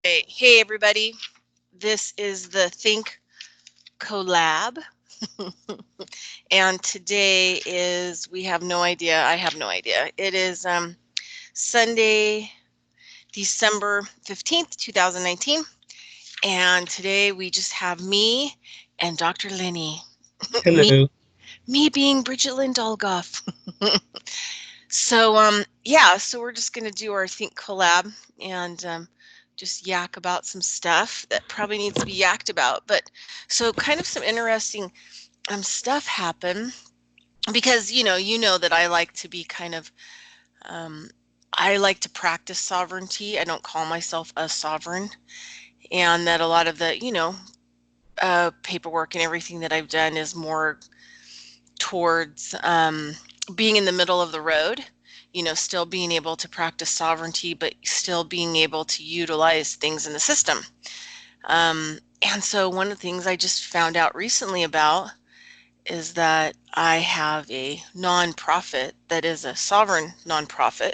Hey everybody, this is the Think Collab, and today is, we have no idea, I have no idea. It is Sunday, December 15th, 2019, and today we just have me and Dr. Lenny. me, Hello. me being Bridgette Lynn Dolgoff. So we're just going to do our Think Collab and just yak about some stuff that probably needs to be yacked about. But so kind of some interesting stuff happen because you know that I like to be kind of um, I like to practice sovereignty. I don't call myself a sovereign, and that a lot of the paperwork and everything that I've done is more towards being in the middle of the road, still being able to practice sovereignty, but still being able to utilize things in the system. And so one of the things I just found out recently about is that I have a nonprofit that is a sovereign nonprofit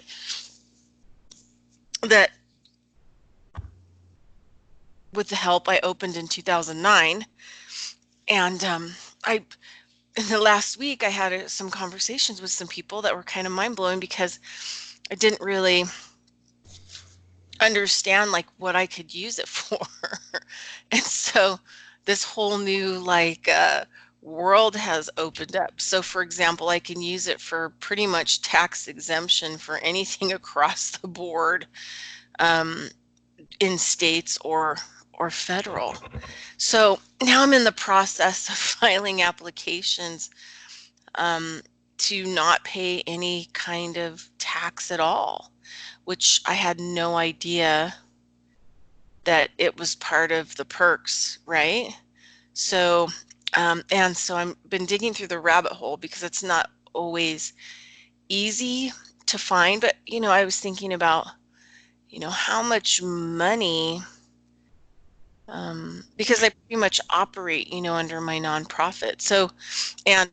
that, with the help, I opened in 2009. And I in the last week I had some conversations with some people that were kind of mind blowing because I didn't really understand like what I could use it for. And so this whole new world has opened up. So for example, I can use it for pretty much tax exemption for anything across the board, um, in states or federal. So now I'm in the process of filing applications um, to not pay any kind of tax at all, which I had no idea that it was part of the perks, right? So, and so I'm been digging through the rabbit hole because it's not always easy to find. But I was thinking about how much money, because I pretty much operate under my nonprofit. So, and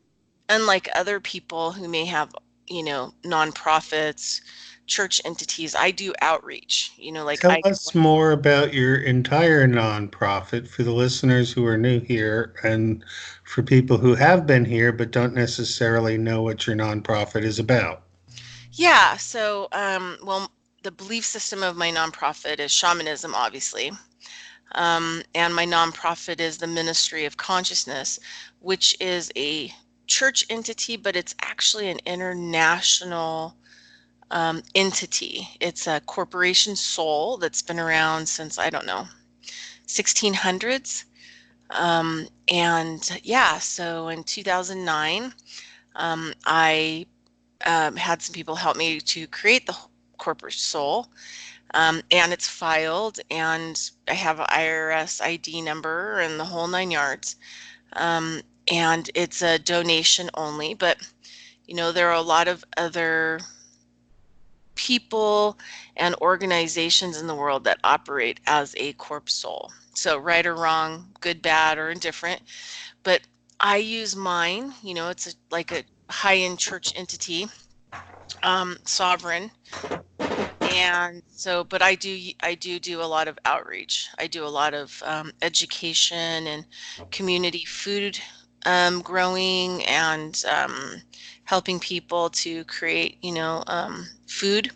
unlike other people who may have nonprofits, church entities, I do outreach. Like Tell I us more about your entire nonprofit for the listeners who are new here and for people who have been here but don't necessarily know what your nonprofit is about. Yeah, so well, the belief system of my nonprofit is shamanism, obviously. And my nonprofit is the Ministry of Consciousness, which is a church entity, but it's actually an international entity. It's a corporation soul that's been around since, I don't know, 1600s. And yeah, so in 2009, I had some people help me to create the corporate soul. And it's filed, and I have an IRS ID number and the whole nine yards. Um, and it's a donation only, but there are a lot of other people and organizations in the world that operate as a corp soul. So right or wrong, good, bad, or indifferent. But I use mine. It's like a high-end church entity, sovereign. And so, but I do a lot of outreach. I do a lot of education and community food growing, and helping people to create, food,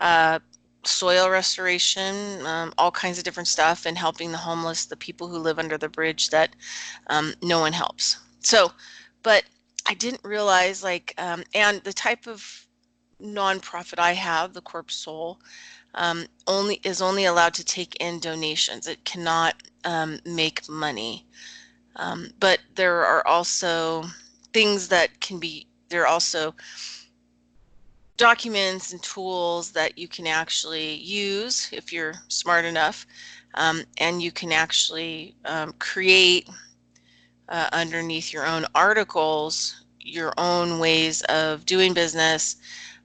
uh, soil restoration, all kinds of different stuff, and helping the homeless, the people who live under the bridge that no one helps. So, but I didn't realize and the type of nonprofit I have, the Corp Soul, only allowed to take in donations. It cannot make money. But there are also things that can be. There are also documents and tools that you can actually use if you're smart enough, and you can actually create underneath your own articles your own ways of doing business,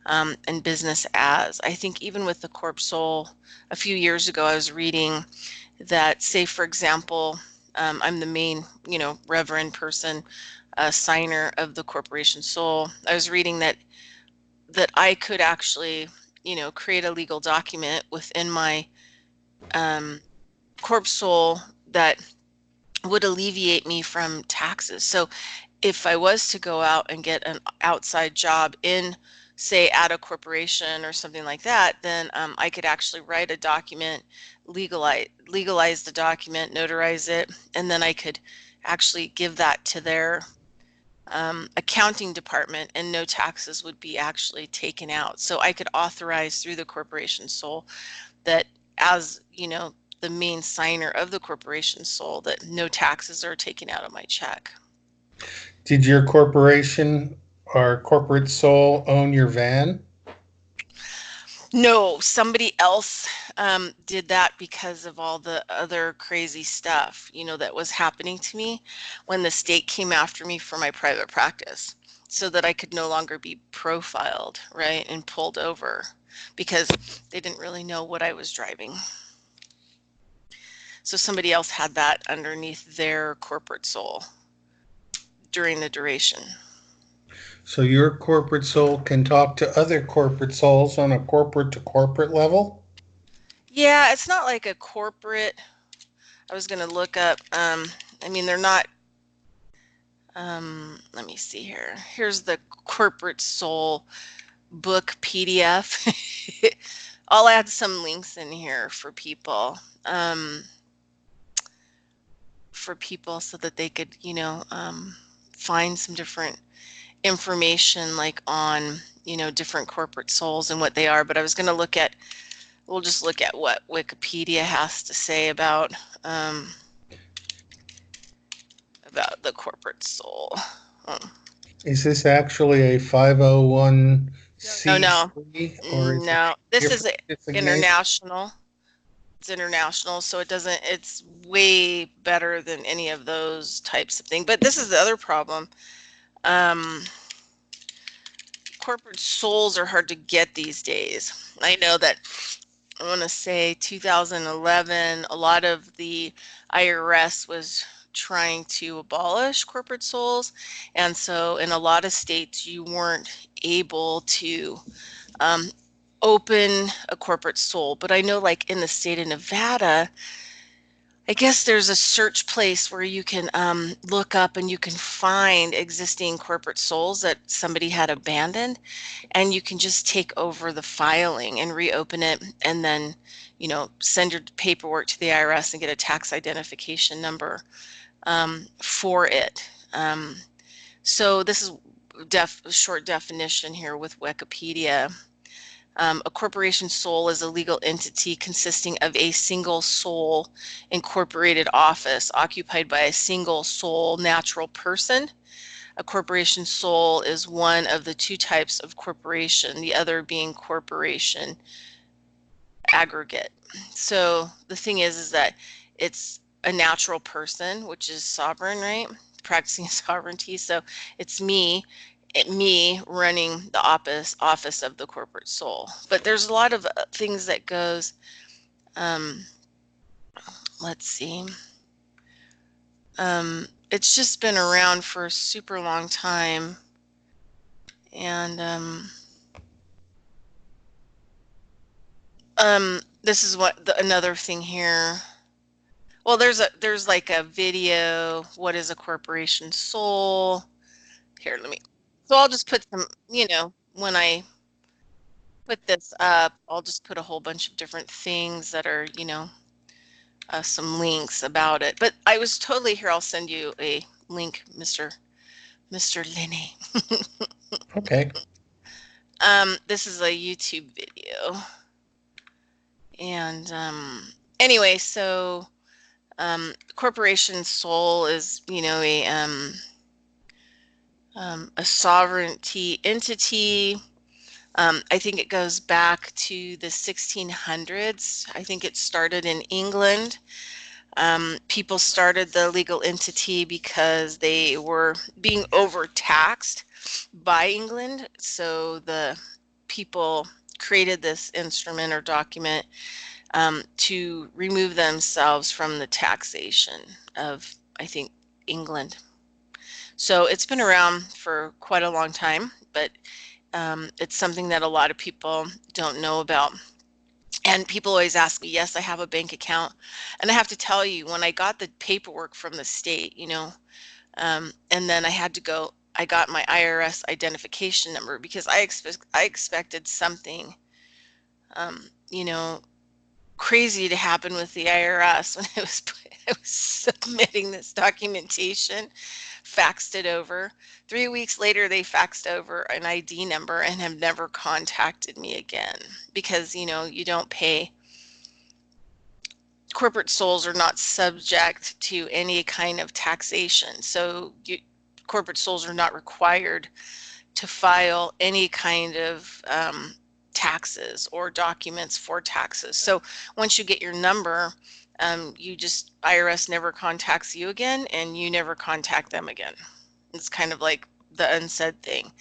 and business as. I think even with the Corp Soul, a few years ago, I was reading that, say, for example, I'm the main, reverend person, signer of the Corporation Soul. I was reading that I could actually, create a legal document within my um, corp soul that would alleviate me from taxes. So if I was to go out and get an outside job in, say, at a corporation or something like that, then I could actually write a document, legalize the document, notarize it, and then I could actually give that to their accounting department, and no taxes would be actually taken out. So I could authorize through the corporation sole that, as you know, the main signer of the corporation sole, that no taxes are taken out of my check. Did your corporation or corporate soul own your van? No, somebody else did that because of all the other crazy stuff, that was happening to me when the state came after me for my private practice, so that I could no longer be profiled, right, and pulled over because they didn't really know what I was driving. So somebody else had that underneath their corporate soul during the duration. So your corporate soul can talk to other corporate souls on a corporate to corporate level? Yeah, it's not like a corporate. I was going to look up, I mean, they're not. Let me see here. Here's the corporate soul book PDF. I'll add some links in here um, for people so that they could, find some different information, like on, different corporate souls and what they are. But I was going to we'll just look at what Wikipedia has to say about the corporate soul. Oh, Is this actually a no, no, 501c3 or is it no. This is different designation? international. It's international, so it's way better than any of those types of things. But this is the other problem. Um, Corporate souls are hard to get these days. I know that I want to say 2011, a lot of the IRS was trying to abolish corporate souls. And so in a lot of states, you weren't able to um, open a corporate soul. But I know, like in the state of Nevada, I guess there's a search place where you can look up and you can find existing corporate souls that somebody had abandoned, and you can just take over the filing and reopen it, and then, send your paperwork to the IRS and get a tax identification number for it. So this is short definition here with Wikipedia. A corporation sole is a legal entity consisting of a single sole incorporated office occupied by a single sole natural person. A corporation sole is one of the two types of corporation, the other being corporation aggregate. So the thing is that it's a natural person, which is sovereign, right? Practicing sovereignty. So it's me running the office of the corporate soul. But there's a lot of things that goes. Um, let's see. It's just been around for a super long time, and this is another thing here. Well, there's like a video. What is a corporation soul? Here, let me. So I'll just put some. When I put this up, I'll just put a whole bunch of different things that are, some links about it. But I was totally here. I'll send you a link, Mr. Lenny. Okay. This is a YouTube video, and anyway, so corporation soul is, a sovereignty entity. I think it goes back to the 1600s. I think it started in England. People started the legal entity because they were being overtaxed by England. So the people created this instrument or document to remove themselves from the taxation of, I think, England. So it's been around for quite a long time, but it's something that a lot of people don't know about. And people always ask me, yes, I have a bank account. And I have to tell you, when I got the paperwork from the state, and then I got my IRS identification number because I expected something, you know, crazy to happen with the IRS when I was submitting this documentation, faxed it over. 3 weeks later, they faxed over an ID number and have never contacted me again because, you don't pay. Corporate souls are not subject to any kind of taxation. So corporate souls are not required to file any kind of taxes or documents for taxes. So once you get your number, you just IRS never contacts you again, and you never contact them again. It's kind of like the unsaid thing.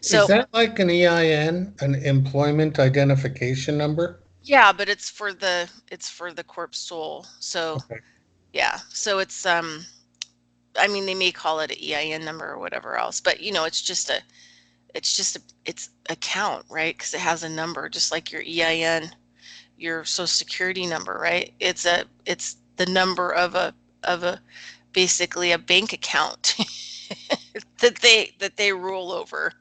Is So that like an EIN, an employment identification number? yeah, but it's for the corp soul. So Okay. yeah, so I mean, they may call it an EIN number or whatever else, but it's a count, right? Because it has a number, just like your EIN, your social security number, right? It's the number of a basically a bank account that they rule over.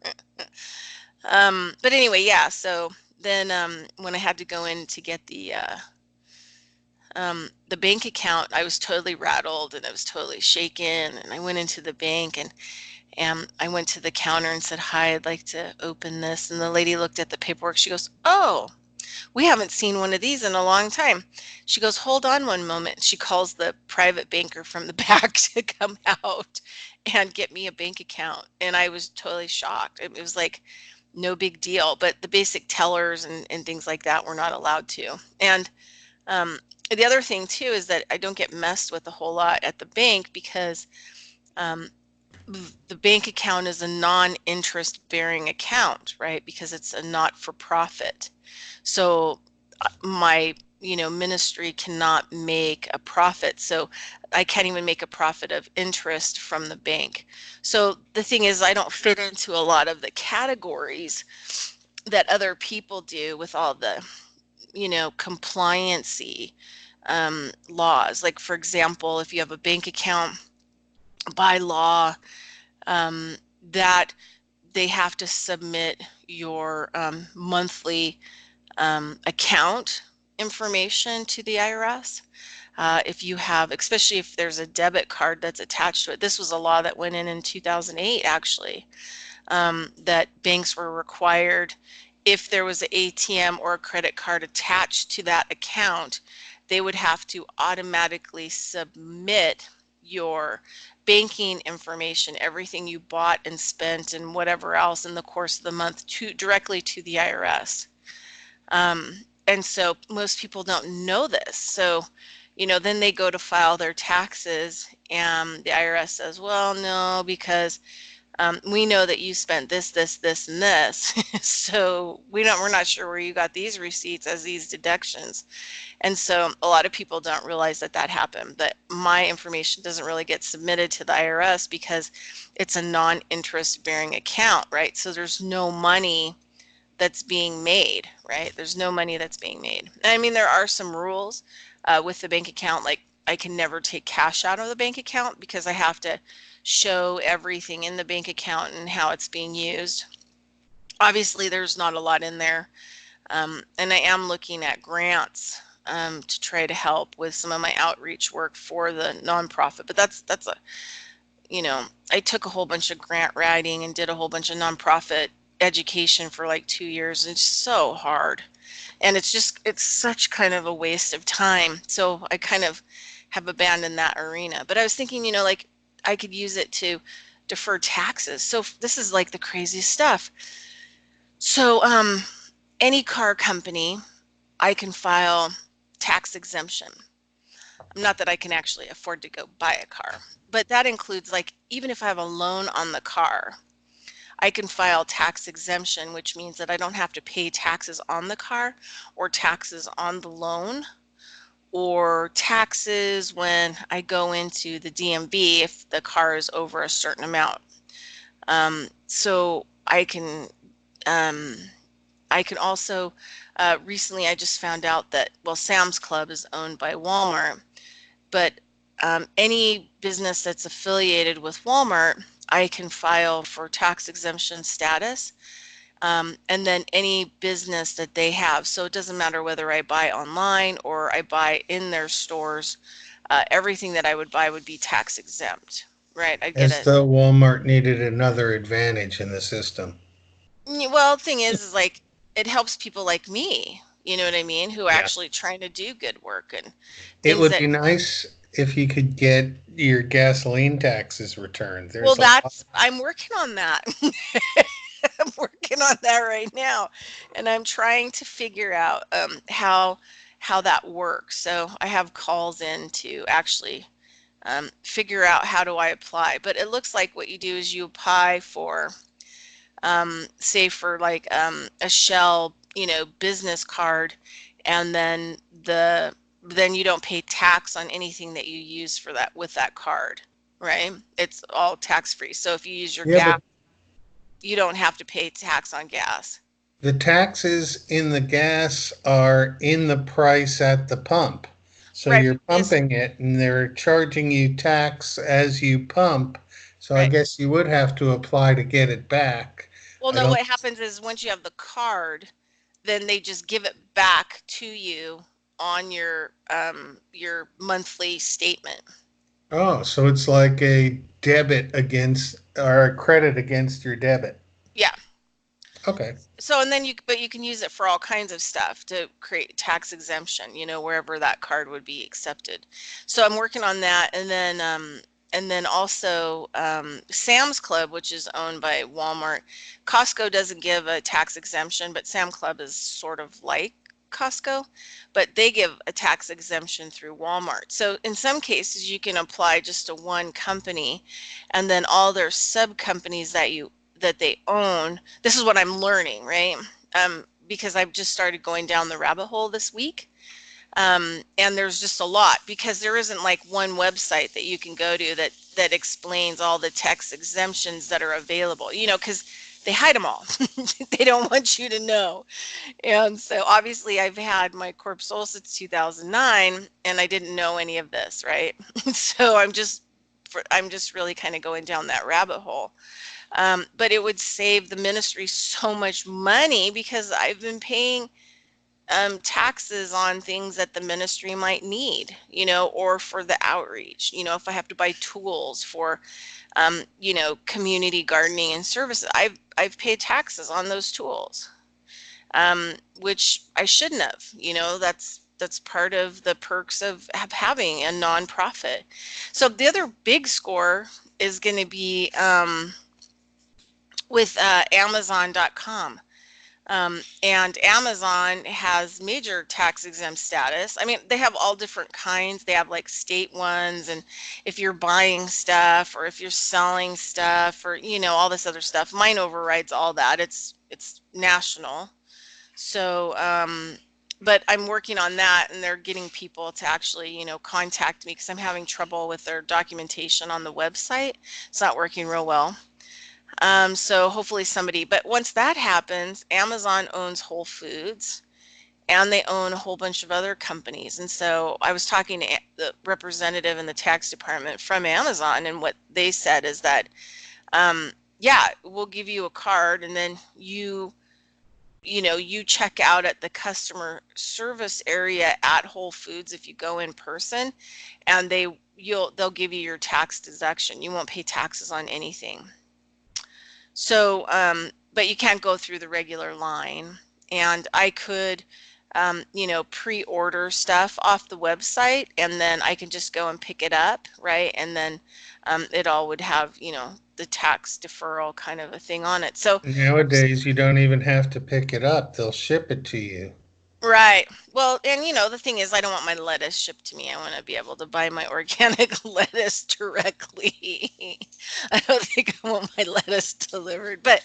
But anyway, yeah. So then when I had to go in to get the bank account, I was totally rattled and I was totally shaken. And I went into the bank and I went to the counter and said, "Hi, I'd like to open this." And the lady looked at the paperwork. She goes, "Oh, we haven't seen one of these in a long time." She goes, "Hold on one moment." She calls the private banker from the back to come out and get me a bank account. And I was totally shocked. It was like no big deal, but the basic tellers and things like that were not allowed to. And um, the other thing too is that I don't get messed with a whole lot at the bank because um, the bank account is a non-interest bearing account, right? Because it's a not-for-profit. So my ministry cannot make a profit, so I can't even make a profit of interest from the bank. So the thing is, I don't fit into a lot of the categories that other people do with all the compliancy laws. Like, for example, if you have a bank account, by law, um, that they have to submit your monthly account information to the IRS. If you have, especially if there's a debit card that's attached to it. This was a law that went in 2008, actually, that banks were required, if there was an ATM or a credit card attached to that account, they would have to automatically submit your banking information, everything you bought and spent and whatever else in the course of the month, directly to the IRS. And so most people don't know this. So, then they go to file their taxes and the IRS says, well, no, because we know that you spent this, this, this, and this. So we're not sure where you got these receipts as these deductions. And so a lot of people don't realize that that happened, that my information doesn't really get submitted to the IRS because it's a non-interest bearing account, right? So there's no money that's being made, right? There's no money that's being made. And I mean, there are some rules with the bank account, like I can never take cash out of the bank account because I have to show everything in the bank account and how it's being used. Obviously, there's not a lot in there. And I am looking at grants to try to help with some of my outreach work for the nonprofit. But that's I took a whole bunch of grant writing and did a whole bunch of nonprofit education for like 2 years. And it's so hard. And it's such kind of a waste of time. So I kind of have abandoned that arena. But I was thinking, like I could use it to defer taxes. So this is like the craziest stuff. So any car company, I can file tax exemption. Not that I can actually afford to go buy a car, but that includes, like, even if I have a loan on the car, I can file tax exemption, which means that I don't have to pay taxes on the car or taxes on the loan or taxes when I go into the DMV if the car is over a certain amount. So um, I can also, recently I just found out that, well, Sam's Club is owned by Walmart, but any business that's affiliated with Walmart, I can file for tax exemption status. And then any business that they have. So it doesn't matter whether I buy online or I buy in their stores, everything that I would buy would be tax exempt, right? I'd get As a, though Walmart needed another advantage in the system. well, the thing is like it helps people like me, you know what I mean, who are Yeah. actually trying to do good work and It things would that, be nice if you could get your gasoline taxes returned. well, There's a lot. I'm working on that. I'm working on that right now, and I'm trying to figure out how that works. So I have calls in to actually figure out how do I apply. But it looks like what you do is you apply for, say for like a Shell, business card, and then you don't pay tax on anything that you use for that with that card, right? It's all tax free. So if you use your Yeah, gas, but you don't have to pay tax on gas. the taxes in the gas are in the price at the pump. So Right, you're but this, pumping it and they're charging you tax as you pump. So I right. guess you would have to apply to get it back. Well, I no, don't. what happens is once you have the card, then they just give it back to you on your monthly statement. Oh, so it's like a debit against or a credit against your debit. Yeah. Okay. So and then but you can use it for all kinds of stuff to create tax exemption, wherever that card would be accepted. So I'm working on that, and then also Sam's Club, which is owned by Walmart. Costco doesn't give a tax exemption, but Sam Club is sort of like Costco, but they give a tax exemption through Walmart. So in some cases you can apply just to one company, and then all their sub companies that they own. This is what I'm learning, right? Because I've just started going down the rabbit hole this week. And there's just a lot because there isn't like one website that you can go to that explains all the tax exemptions that are available, because they hide them all. They don't want you to know. And so obviously I've had my Corp Soul since 2009 and I didn't know any of this, right? So I'm just really kind of going down that rabbit hole. But it would save the ministry so much money because I've been paying taxes on things that the ministry might need, or for the outreach, if I have to buy tools for, community gardening and services, I've paid taxes on those tools, which I shouldn't have. That's part of the perks of having a nonprofit. So the other big score is going to be with Amazon.com. And Amazon has major tax exempt status. I mean, they have all different kinds. They have like state ones, and if you're buying stuff or if you're selling stuff or all this other stuff, mine overrides all that. It's national. So, but I'm working on that, and they're getting people to actually contact me because I'm having trouble with their documentation on the website. It's not working real well. So hopefully but once that happens, Amazon owns Whole Foods and they own a whole bunch of other companies. And so I was talking to the representative in the tax department from Amazon, and what they said is that, yeah, we'll give you a card, and then you check out at the customer service area at Whole Foods if you go in person, and they'll give you your tax deduction. You won't pay taxes on anything. So, but you can't go through the regular line. And I could, pre-order stuff off the website, and then I can just go and pick it up, right? And then it all would have, the tax deferral kind of a thing on it. So, Nowadays, you don't even have to pick it up. They'll ship it to you. right. Well, and the thing is, I don't want my lettuce shipped to me. I want to be able to buy my organic lettuce directly. I don't think I want my lettuce delivered, but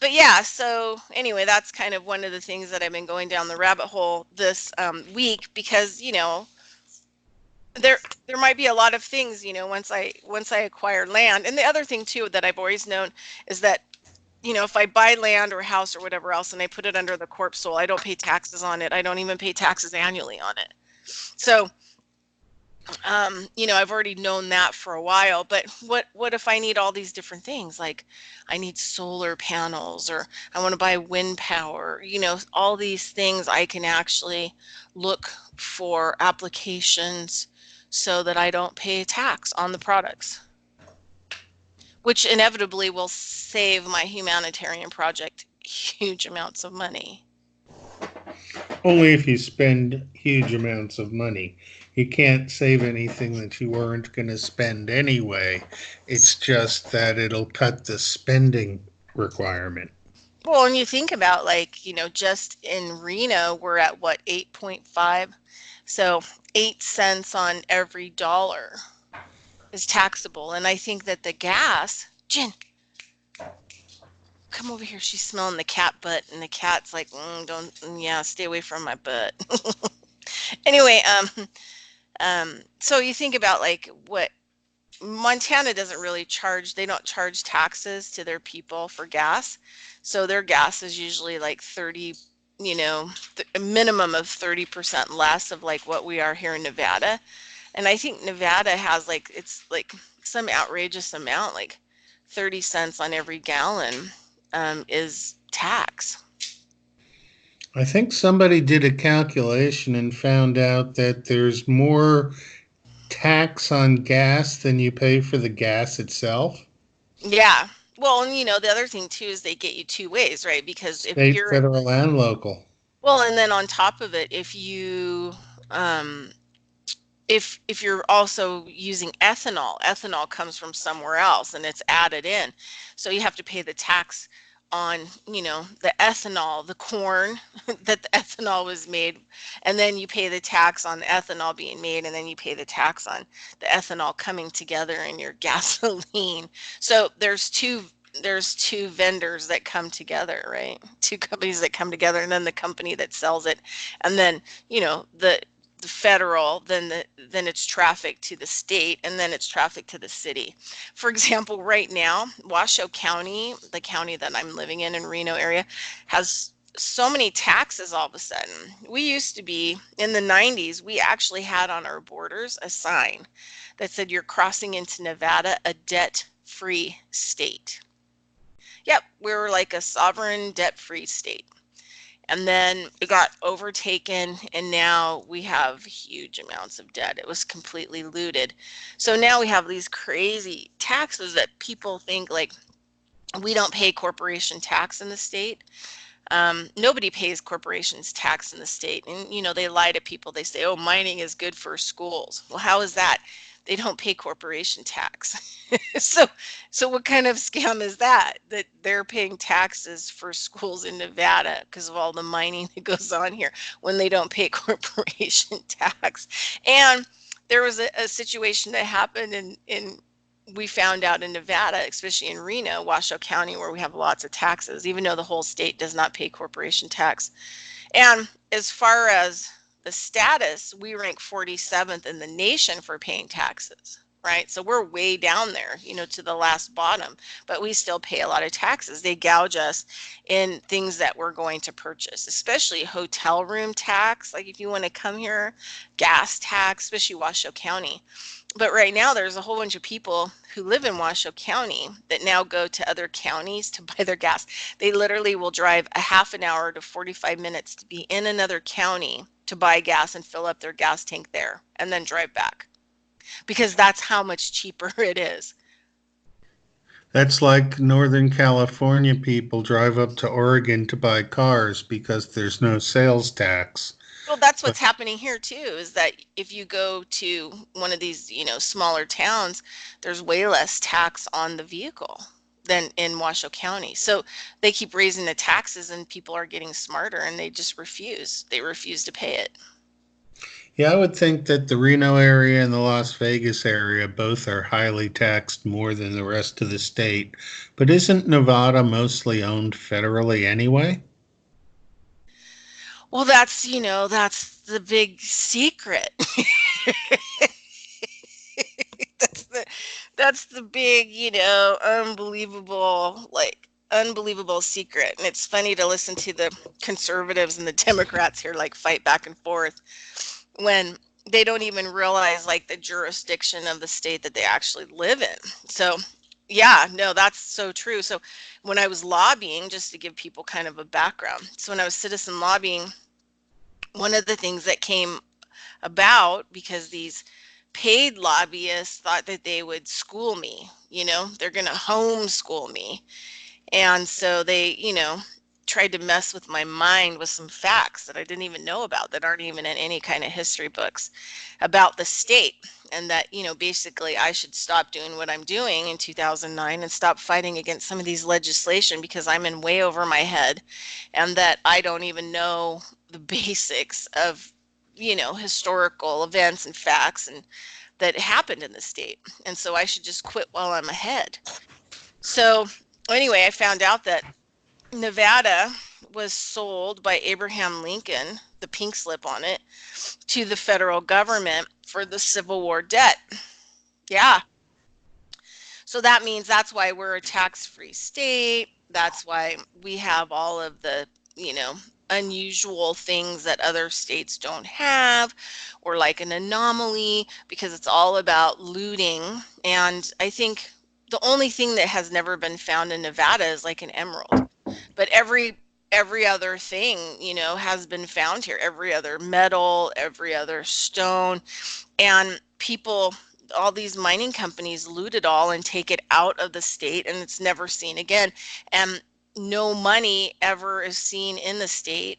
yeah, so anyway, that's kind of one of the things that I've been going down the rabbit hole this week because, there might be a lot of things, once I acquire land. And the other thing too that I've always known is that if I buy land or house or whatever else and I put it under the corp sole, I don't pay taxes on it. I don't even pay taxes annually on it. So, I've already known that for a while, but what if I need all these different things? Like I need solar panels or I want to buy wind power, all these things I can actually look for applications so that I don't pay tax on the products, which inevitably will save my humanitarian project huge amounts of money. Only if you spend huge amounts of money. You can't save anything that you weren't going to spend anyway. It's just that it'll cut the spending requirement. Well, and you think about like, just in Reno, we're at what, 8.5? So 8 cents on every dollar is taxable. And I think that the gas, Jen, come over here. She's smelling the cat butt, and the cat's like, don't, yeah, stay away from my butt. Anyway, so you think about like what Montana doesn't really charge, they don't charge taxes to their people for gas. So their gas is usually like 30, a minimum of 30% less of like what we are here in Nevada. And I think Nevada has like, it's like some outrageous amount, like 30 cents on every gallon is tax. I think somebody did a calculation and found out that there's more tax on gas than you pay for the gas itself. Yeah. Well, and the other thing too is they get you two ways, right? Because if State, you're, federal, and local. well, and then on top of it, if you, um, if you're also using ethanol comes from somewhere else and it's added in. So you have to pay the tax on, the ethanol, the corn that the ethanol was made, and then you pay the tax on the ethanol being made, and then you pay the tax on the ethanol coming together in your gasoline. So there's two vendors that come together, right? Two companies that come together, and then the company that sells it, and then the federal, then it's traffic to the state, and then it's traffic to the city. For example, right now, Washoe County, the county that I'm living in Reno area, has so many taxes all of a sudden. We used to be in the 90s, we actually had on our borders a sign that said you're crossing into Nevada, a debt-free state. Yep, we were like a sovereign debt-free state. And then it got overtaken, and now we have huge amounts of debt. It was completely looted. So now we have these crazy taxes that people think like we don't pay corporation tax in the state. Nobody pays corporations tax in the state. And, they lie to people. They say, oh, mining is good for schools. Well, how is that? They don't pay corporation tax. so, so what kind of scam is that? That they're paying taxes for schools in Nevada because of all the mining that goes on here when they don't pay corporation tax. And there was a situation that happened in we found out in Nevada, especially in Reno, Washoe County, where we have lots of taxes, even though the whole state does not pay corporation tax. And as far as the status, we rank 47th in the nation for paying taxes, right? So we're way down there, to the last bottom, but we still pay a lot of taxes. They gouge us in things that we're going to purchase, especially hotel room tax. Like if you want to come here, gas tax, especially Washoe County. But right now, there's a whole bunch of people who live in Washoe County that now go to other counties to buy their gas. They literally will drive a half an hour to 45 minutes to be in another county to buy gas and fill up their gas tank there and then drive back because that's how much cheaper it is. That's like Northern California people drive up to Oregon to buy cars because there's no sales tax. Well, that's But what's happening here too, is that if you go to one of these, smaller towns, there's way less tax on the vehicle than in Washoe County. So they keep raising the taxes and people are getting smarter and they just refuse. They refuse to pay it. yeah, I would think that the Reno area and the Las Vegas area both are highly taxed more than the rest of the state. But isn't Nevada mostly owned federally anyway? Well, that's the big secret. that's the that's the big, unbelievable like unbelievable secret. And it's funny to listen to the conservatives and the Democrats here like fight back and forth when they don't even realize like the jurisdiction of the state that they actually live in. So, yeah, no, that's so true. So, when I was lobbying, just to give people kind of a background, so when I was citizen lobbying, one of the things that came about because these paid lobbyists thought that they would school me, they're going to homeschool me. And so they, tried to mess with my mind with some facts that I didn't even know about that aren't even in any kind of history books about the state. And that, basically I should stop doing what I'm doing in 2009 and stop fighting against some of these legislation because I'm in way over my head and that I don't even know the basics of, historical events and facts and that happened in the state. And so I should just quit while I'm ahead. So anyway, I found out that Nevada was sold by Abraham Lincoln, the pink slip on it, to the federal government for the Civil War debt. Yeah. So that means that's why we're a tax-free state. That's why we have all of the, you know, unusual things that other states don't have, or like an anomaly, because it's all about looting. And I think the only thing that has never been found in Nevada is like an emerald. But every other thing, has been found here. Every other metal, every other stone, and people, all these mining companies loot it all and take it out of the state, and it's never seen again. And no money ever is seen in the state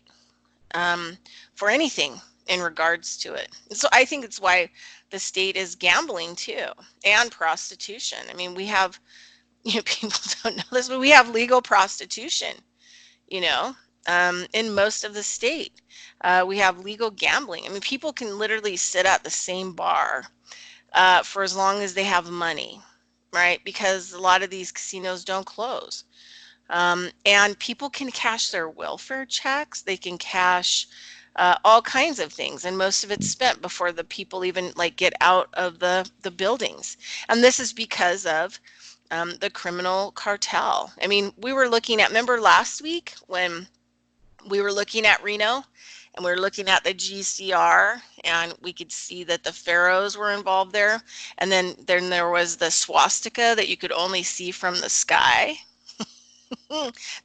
um, for anything in regards to it. So I think it's why the state is gambling too, and prostitution. I mean, we have, people don't know this, but we have legal prostitution, you know, in most of the state. We have legal gambling. I mean, people can literally sit at the same bar for as long as they have money, right? Because a lot of these casinos don't close. And people can cash their welfare checks. They can cash all kinds of things, and most of it's spent before the people even like get out of the buildings. And this is because of the criminal cartel. I mean, we were looking at, remember last week when we were looking at Reno and we were looking at the GCR and we could see that the pharaohs were involved there. And then there was the swastika that you could only see from the sky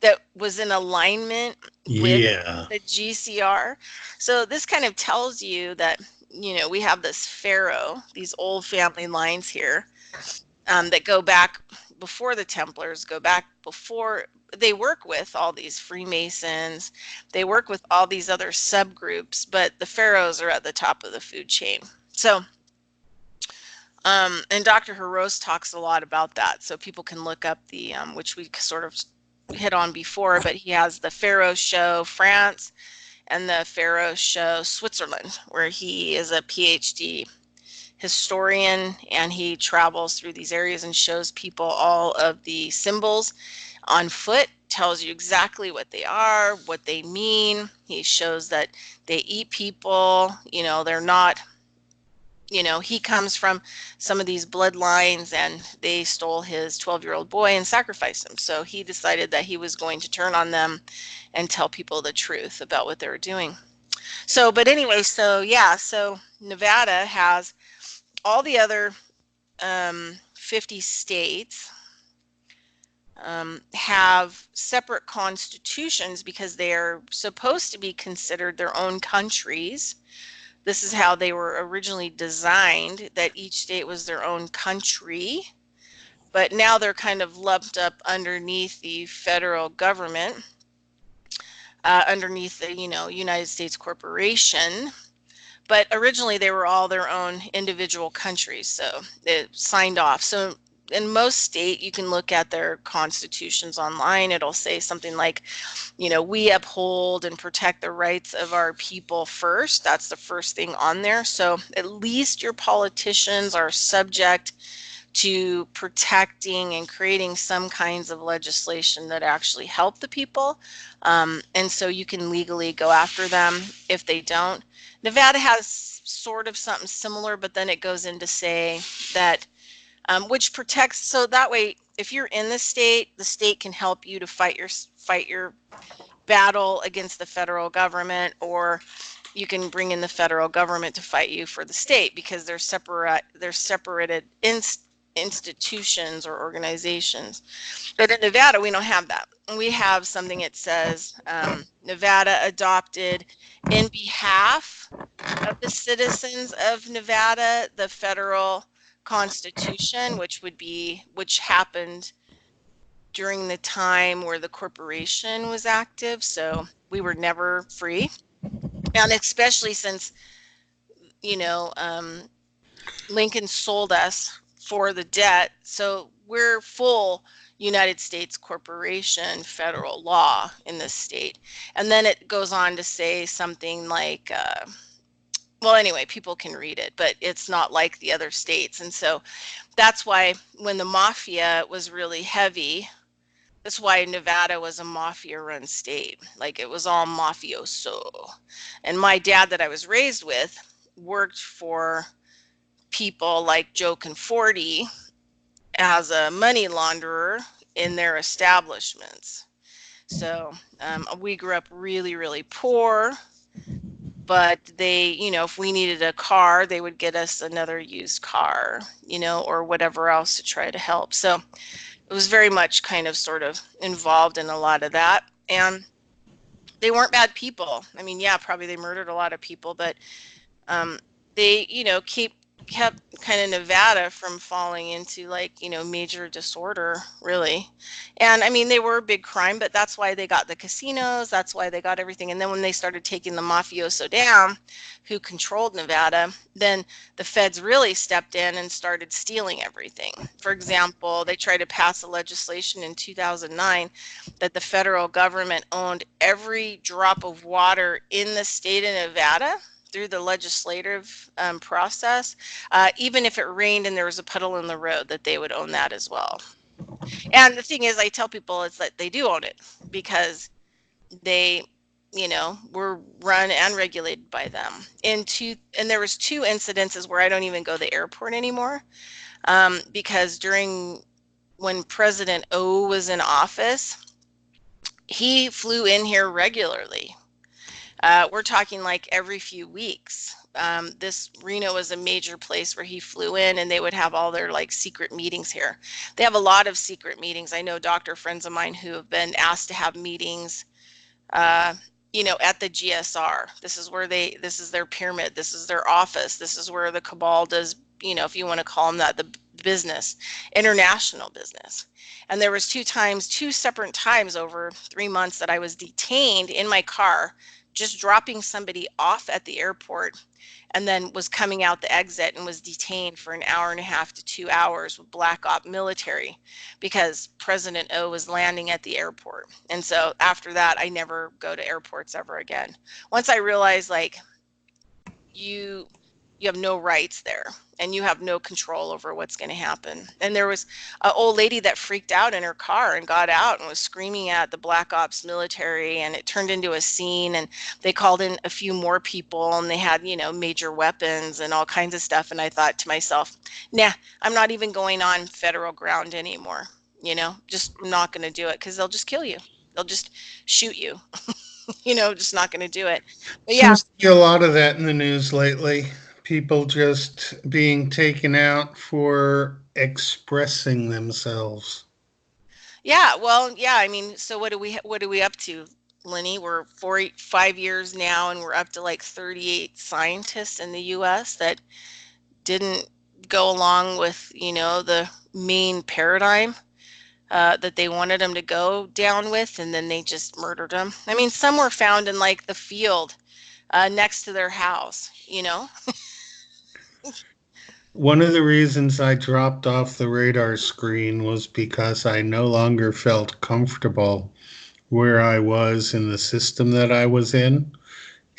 that was in alignment with Yeah. the GCR. So this kind of tells you that, we have this pharaoh, these old family lines here that go back before the Templars, go back before they work with all these Freemasons, they work with all these other subgroups, but the pharaohs are at the top of the food chain. So, and Dr. Haros talks a lot about that, so people can look up the, which we sort of hit on before, but he has the Pharaoh Show France and the Pharaoh Show Switzerland, where he is a PhD historian and he travels through these areas and shows people all of the symbols on foot, tells you exactly what they are, what they mean. He shows that they eat people, they're not, he comes from some of these bloodlines and they stole his 12-year-old boy and sacrificed him. So he decided that he was going to turn on them and tell people the truth about what they were doing. So, but anyway, so yeah, so Nevada has all the other 50 states have separate constitutions because they are supposed to be considered their own countries. This is how they were originally designed, that each state was their own country. But now they're kind of lumped up underneath the federal government, underneath the, United States corporation. But originally they were all their own individual countries, so it signed off. So in most state, you can look at their constitutions online. It'll say something like, we uphold and protect the rights of our people first. That's the first thing on there. So at least your politicians are subject to protecting and creating some kinds of legislation that actually help the people. And so you can legally go after them if they don't. Nevada has sort of something similar, but then it goes in to say that which protects. So that way, if you're in the state can help you to fight your battle against the federal government, or you can bring in the federal government to fight you for the state because they're separated institutions or organizations. But in Nevada, we don't have that. We have something that says Nevada adopted in behalf of the citizens of Nevada the federal constitution, which happened during the time where the corporation was active. So we were never free. And especially since, you know, Lincoln sold us for the debt. So we're full United States corporation, federal law in this state. And then it goes on to say something like, well, anyway, people can read it, but it's not like the other states. And so that's why when the mafia was really heavy, that's why Nevada was a mafia run state. Like it was all mafioso. And my dad that I was raised with worked for people like Joe Conforti as a money launderer in their establishments. So we grew up really, really poor, but they, if we needed a car, they would get us another used car, or whatever else to try to help. So it was very much kind of sort of involved in a lot of that. And they weren't bad people. I mean, yeah, probably they murdered a lot of people, but they, kept kind of Nevada from falling into like, major disorder, really. And I mean, they were a big crime, but that's why they got the casinos. That's why they got everything. And then when they started taking the mafioso down, who controlled Nevada, then the feds really stepped in and started stealing everything. For example, they tried to pass a legislation in 2009 that the federal government owned every drop of water in the state of Nevada through the legislative process. Even if it rained and there was a puddle in the road, that they would own that as well. And the thing is, I tell people it's that they do own it because they, were run and regulated by them. And there was two incidences where I don't even go to the airport anymore, because when President O was in office, he flew in here regularly. We're talking like every few weeks. This Reno was a major place where he flew in, and they would have all their like secret meetings here. They have a lot of secret meetings. I know doctor friends of mine who have been asked to have meetings, at the GSR. This is their pyramid. This is their office. This is where the cabal does, if you want to call them that, the business, international business. And there was two separate times over 3 months that I was detained in my car, just dropping somebody off at the airport, and then was coming out the exit and was detained for an hour and a half to 2 hours with black op military because President O was landing at the airport. And so after that, I never go to airports ever again. Once I realized like you have no rights there and you have no control over what's going to happen. And there was an old lady that freaked out in her car and got out and was screaming at the black ops military, and it turned into a scene, and they called in a few more people, and they had, major weapons and all kinds of stuff. And I thought to myself, nah, I'm not even going on federal ground anymore. Just not going to do it because they'll just kill you. They'll just shoot you. Just not going to do it. But yeah. Seems to be a lot of that in the news lately. People just being taken out for expressing themselves. Yeah, well, yeah, I mean, so what are we up to, Lenny? We're 5 years now, and we're up to like 38 scientists in the US that didn't go along with, the main paradigm that they wanted them to go down with, and then they just murdered them. I mean, some were found in like the field next to their house. One of the reasons I dropped off the radar screen was because I no longer felt comfortable where I was in the system that I was in.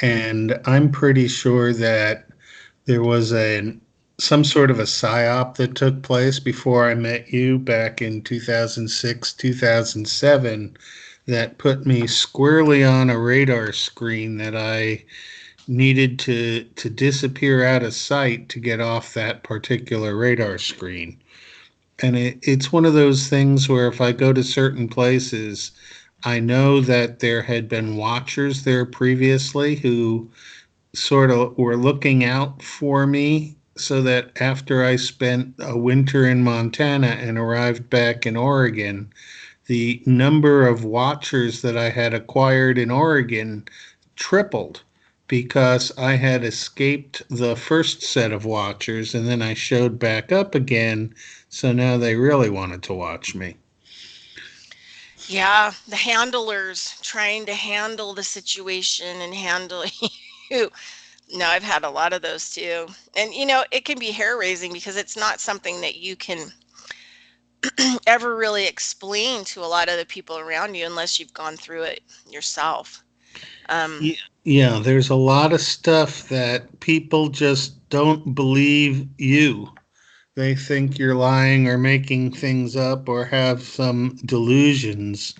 And I'm pretty sure that there was some sort of a psyop that took place before I met you back in 2006, 2007 that put me squarely on a radar screen that I needed to disappear out of sight to get off that particular radar screen. And it's one of those things where if I go to certain places, I know that there had been watchers there previously who sort of were looking out for me so that after I spent a winter in Montana and arrived back in Oregon, the number of watchers that I had acquired in Oregon tripled because I had escaped the first set of watchers and then I showed back up again. So now they really wanted to watch me. Yeah, the handlers trying to handle the situation and handle you. No, I've had a lot of those too. And it can be hair raising because it's not something that you can ever really explain to a lot of the people around you unless you've gone through it yourself. Um, Yeah, there's a lot of stuff that people just don't believe you. They think you're lying or making things up or have some delusions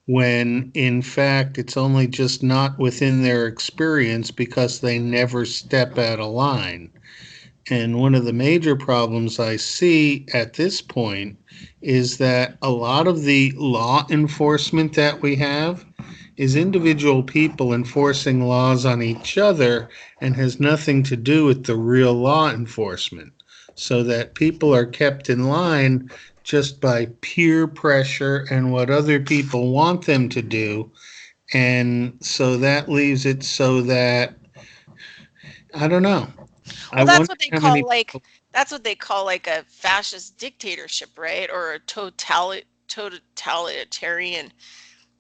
when in fact it's only just not within their experience because they never step out of line. And one of the major problems I see at this point is that a lot of the law enforcement that we have is individual people enforcing laws on each other and has nothing to do with the real law enforcement. So that people are kept in line just by peer pressure and what other people want them to do. And so that leaves it so that, I don't know. I well, that's wonder what they how many call people. like a fascist dictatorship, right? Or a totalitarian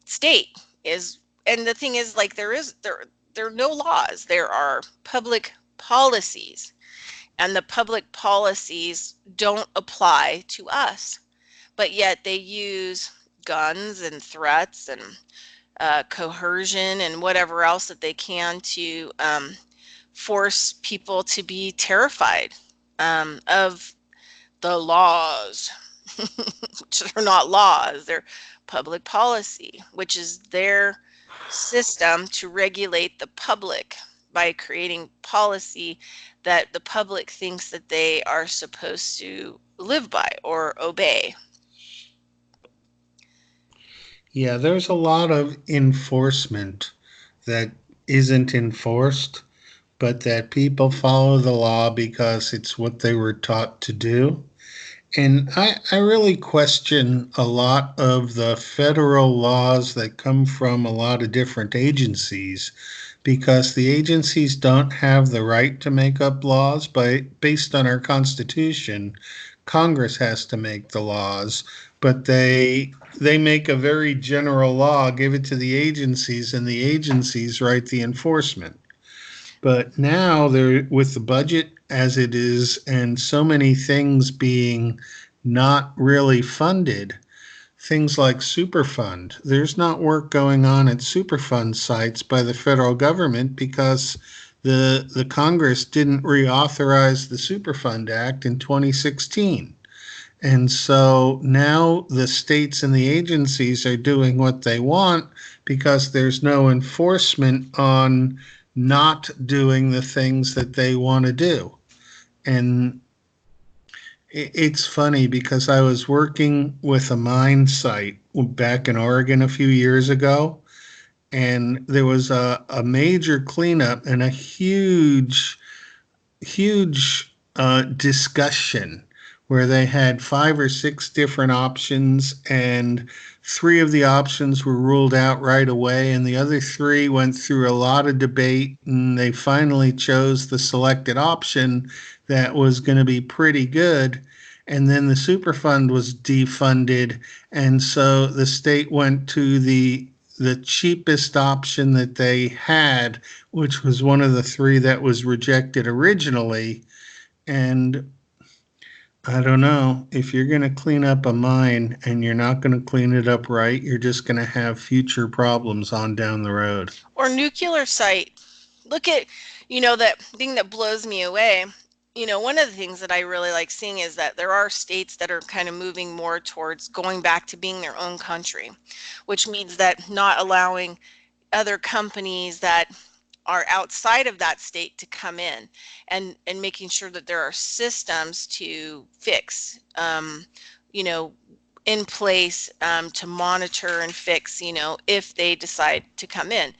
state is. And the thing is, like, there are no laws. There are public policies, and the public policies don't apply to us, but yet they use guns and threats and coercion and whatever else that they can to force people to be terrified of the laws, which are not laws, they're public policy, which is their system to regulate the public by creating policy that the public thinks that they are supposed to live by or obey. Yeah, there's a lot of enforcement that isn't enforced, but that people follow the law because it's what they were taught to do. And I really question a lot of the federal laws that come from a lot of different agencies because the agencies don't have the right to make up laws based on our Constitution. Congress has to make the laws, but they make a very general law, give it to the agencies, and the agencies write the enforcement. But now they're with the budget as it is and so many things being not really funded, things like Superfund. There's not work going on at Superfund sites by the federal government because the Congress didn't reauthorize the Superfund Act in 2016. And so now the states and the agencies are doing what they want because there's no enforcement on not doing the things that they want to do. And it's funny because I was working with a mine site back in Oregon a few years ago, and there was a major cleanup and a huge discussion where they had 5 or 6 different options, and 3 of the options were ruled out right away, and the other 3 went through a lot of debate, and they finally chose the selected option that was going to be pretty good. And then the Superfund was defunded, and so the state went to the cheapest option that they had, which was one of the 3 that was rejected originally. And I don't know, if you're going to clean up a mine and you're not going to clean it up right, you're just going to have future problems on down the road. Or nuclear site. Look at, that thing that blows me away. One of the things that I really like seeing is that there are states that are kind of moving more towards going back to being their own country, which means that not allowing other companies that are outside of that state to come in, and making sure that there are systems to fix, you know, in place, to monitor and fix, if they decide to come in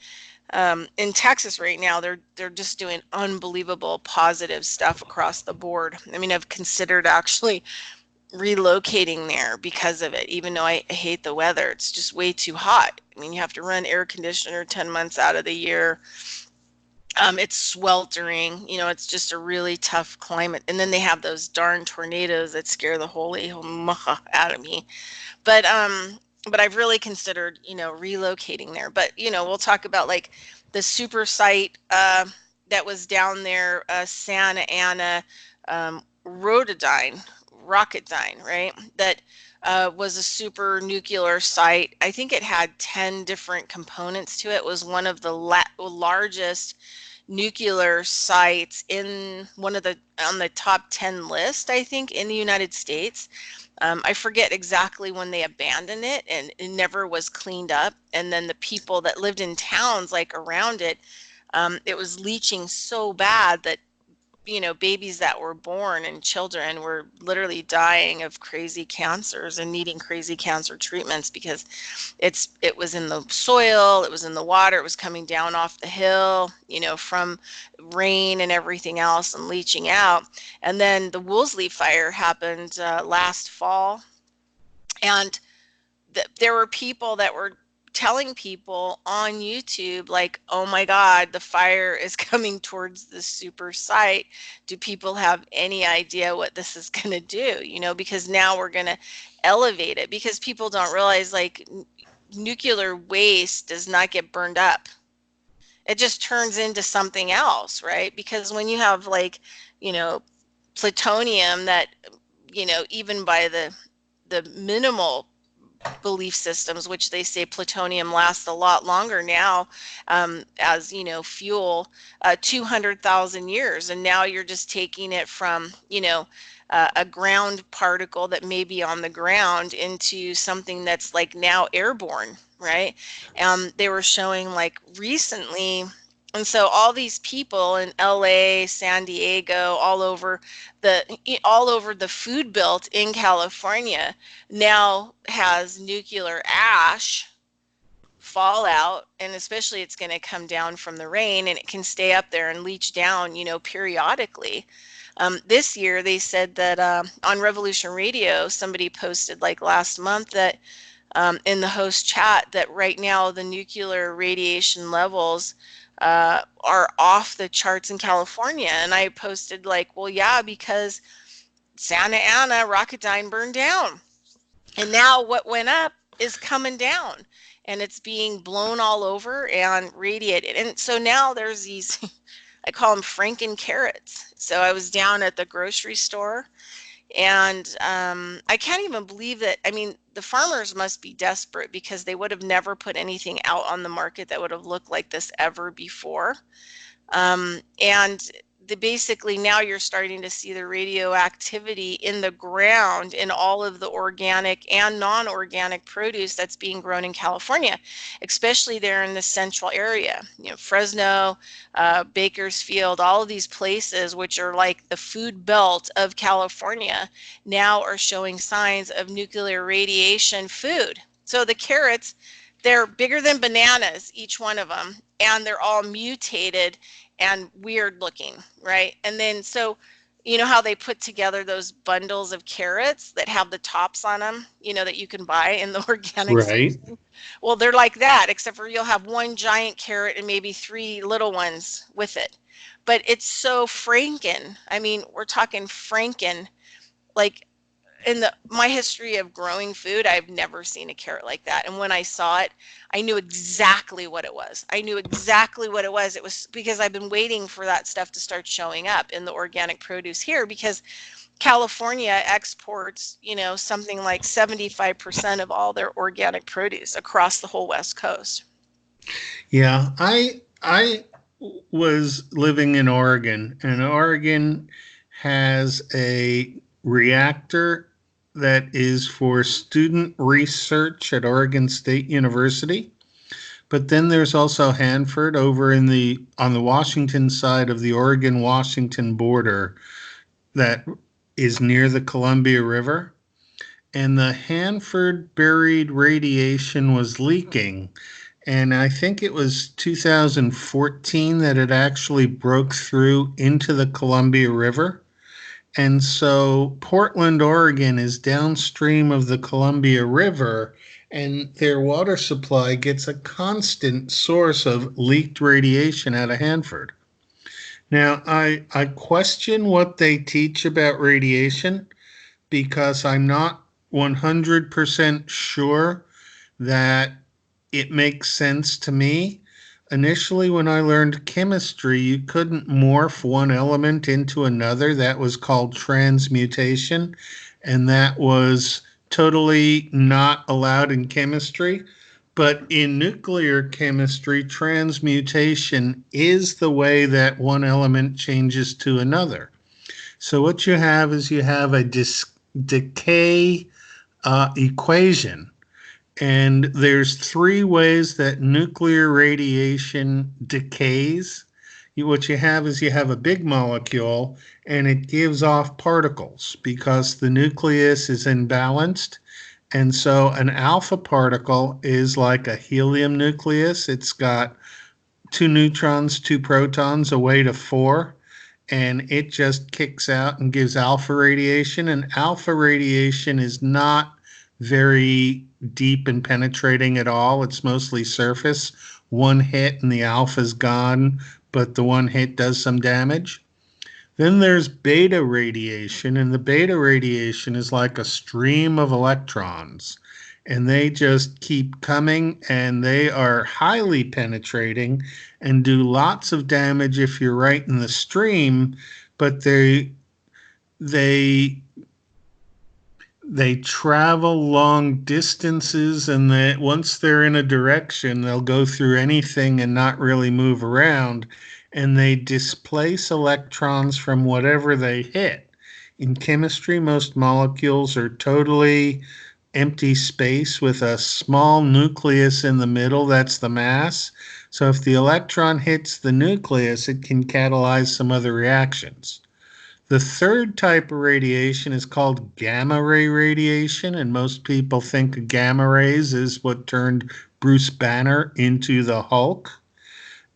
Texas right now, they're just doing unbelievable positive stuff across the board. I mean, I've considered actually relocating there because of it, even though I hate the weather. It's just way too hot. I mean, you have to run air conditioner 10 months out of the year. It's sweltering, it's just a really tough climate. And then they have those darn tornadoes that scare the holy out of me. But I've really considered, relocating there. But, we'll talk about like the super site that was down there, Santa Ana, Rocketdyne, right? That was a super nuclear site. I think it had 10 different components to it. It was one of the largest nuclear sites in one of the on the top 10 list, I think, in the United States. I forget exactly when they abandoned it, and it never was cleaned up. And then the people that lived in towns like around it, it was leaching so bad that babies that were born and children were literally dying of crazy cancers and needing crazy cancer treatments because it was in the soil, it was in the water, it was coming down off the hill, from rain and everything else and leaching out. And then the Woolsey fire happened last fall, and there were people that were telling people on YouTube, like, oh my God, the fire is coming towards the super site. Do people have any idea what this is going to do? Because now we're going to elevate it, because people don't realize, like, nuclear waste does not get burned up. It just turns into something else, right? Because when you have, like, plutonium that, even by the minimal belief systems, which they say plutonium lasts a lot longer now, as fuel, 200,000 years, and now you're just taking it from a ground particle that may be on the ground into something that's like now airborne, right? They were showing like recently. And so all these people in LA, San Diego, all over the food belt in California now has nuclear ash fallout, and especially it's going to come down from the rain, and it can stay up there and leach down, periodically. This year, they said that on Revolution Radio, somebody posted like last month that in the host chat that right now the nuclear radiation levels are off the charts in California. And I posted like, well, yeah, because Santa Ana, Rocketdyne burned down. And now what went up is coming down, and it's being blown all over and radiated. And so now there's these, I call them Franken carrots. So I was down at the grocery store, and I can't even believe that. I mean, the farmers must be desperate, because they would have never put anything out on the market that would have looked like this ever before. And basically now you're starting to see the radioactivity in the ground in all of the organic and non-organic produce that's being grown in California, especially there in the central area. Fresno, Bakersfield, all of these places, which are like the food belt of California, now are showing signs of nuclear radiation food. So the carrots, they're bigger than bananas, each one of them, and they're all mutated and weird looking, right? And then, so, how they put together those bundles of carrots that have the tops on them, that you can buy in the organic Right. section? Well, they're like that, except for you'll have one giant carrot and maybe 3 little ones with it. But it's so Franken. I mean, we're talking Franken, like, in my history of growing food, I've never seen a carrot like that. And when I saw it, I knew exactly what it was. I knew exactly what it was. It was because I've been waiting for that stuff to start showing up in the organic produce here, because California exports, something like 75% of all their organic produce across the whole West Coast. Yeah, I was living in Oregon, and Oregon has a reactor that is for student research at Oregon State University, But then there's also Hanford over in the on the Washington side of the Oregon Washington border that is near the Columbia River. And the Hanford buried radiation was leaking. And I think it was 2014 that it actually broke through into the Columbia River. And so Portland, Oregon is downstream of the Columbia River, and their water supply gets a constant source of leaked radiation out of Hanford. Now, I question what they teach about radiation because I'm not 100% sure that it makes sense to me. Initially, when I learned chemistry, you couldn't morph one element into another. That was called transmutation, and that was totally not allowed in chemistry. But in nuclear chemistry, transmutation is the way that one element changes to another. So, what you have is you have a decay equation, and there's three ways that nuclear radiation decays. What you have is you have a big molecule and it gives off particles because the nucleus is imbalanced. And so an alpha particle is like a helium nucleus. It's got two neutrons, two protons, away to four, and it just kicks out and gives alpha radiation. And alpha radiation is not very deep and penetrating at all. It's mostly surface. One hit and the alpha's gone, but the one hit does some damage. Then there's beta radiation, and the beta radiation is like a stream of electrons, and they just keep coming, and they are highly penetrating and do lots of damage if you're right in the stream, but they they travel long distances, and that once they're in a direction they'll go through anything and not really move around, and they displace electrons from whatever they hit. In chemistry, most molecules are totally empty space with a small nucleus in the middle. That's the mass. So if the electron hits the nucleus, it can catalyze some other reactions. The third type of radiation is called gamma ray radiation, and most people think gamma rays is what turned Bruce Banner into the Hulk.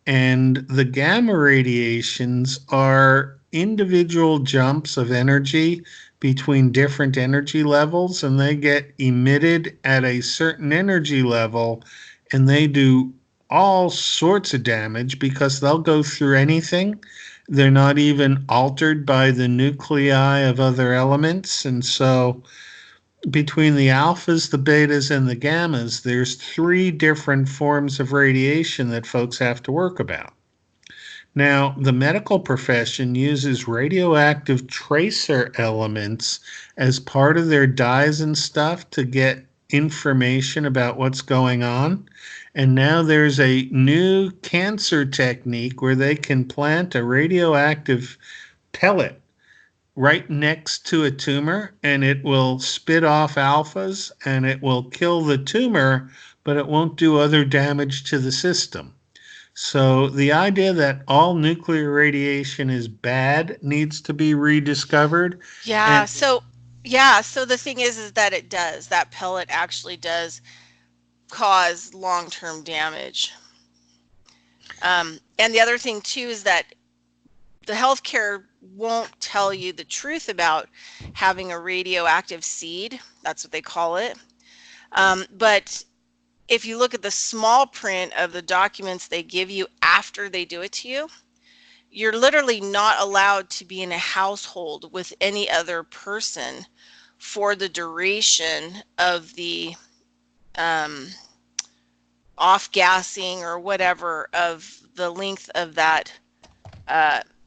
And the gamma radiations are individual jumps of energy between different energy levels, and they get emitted at a certain energy level, and they do all sorts of damage because they'll go through anything. They're not even altered by the nuclei of other elements. And so between the alphas, the betas, and the gammas, there's three different forms of radiation that folks have to work about. Now, the medical profession uses radioactive tracer elements as part of their dyes and stuff to get information about what's going on. And now there's a new cancer technique where they can plant a radioactive pellet right next to a tumor, and it will spit off alphas and it will kill the tumor, but it won't do other damage to the system. So the idea that all nuclear radiation is bad needs to be rediscovered. Yeah, And so the thing is that it does. That pellet actually does cause long-term damage. And the other thing too is that the healthcare won't tell you the truth about having a radioactive seed. That's what they call it. But if you look at the small print of the documents they give you after they do it to you, you're literally not allowed to be in a household with any other person for the duration of the off gassing or whatever of the length of that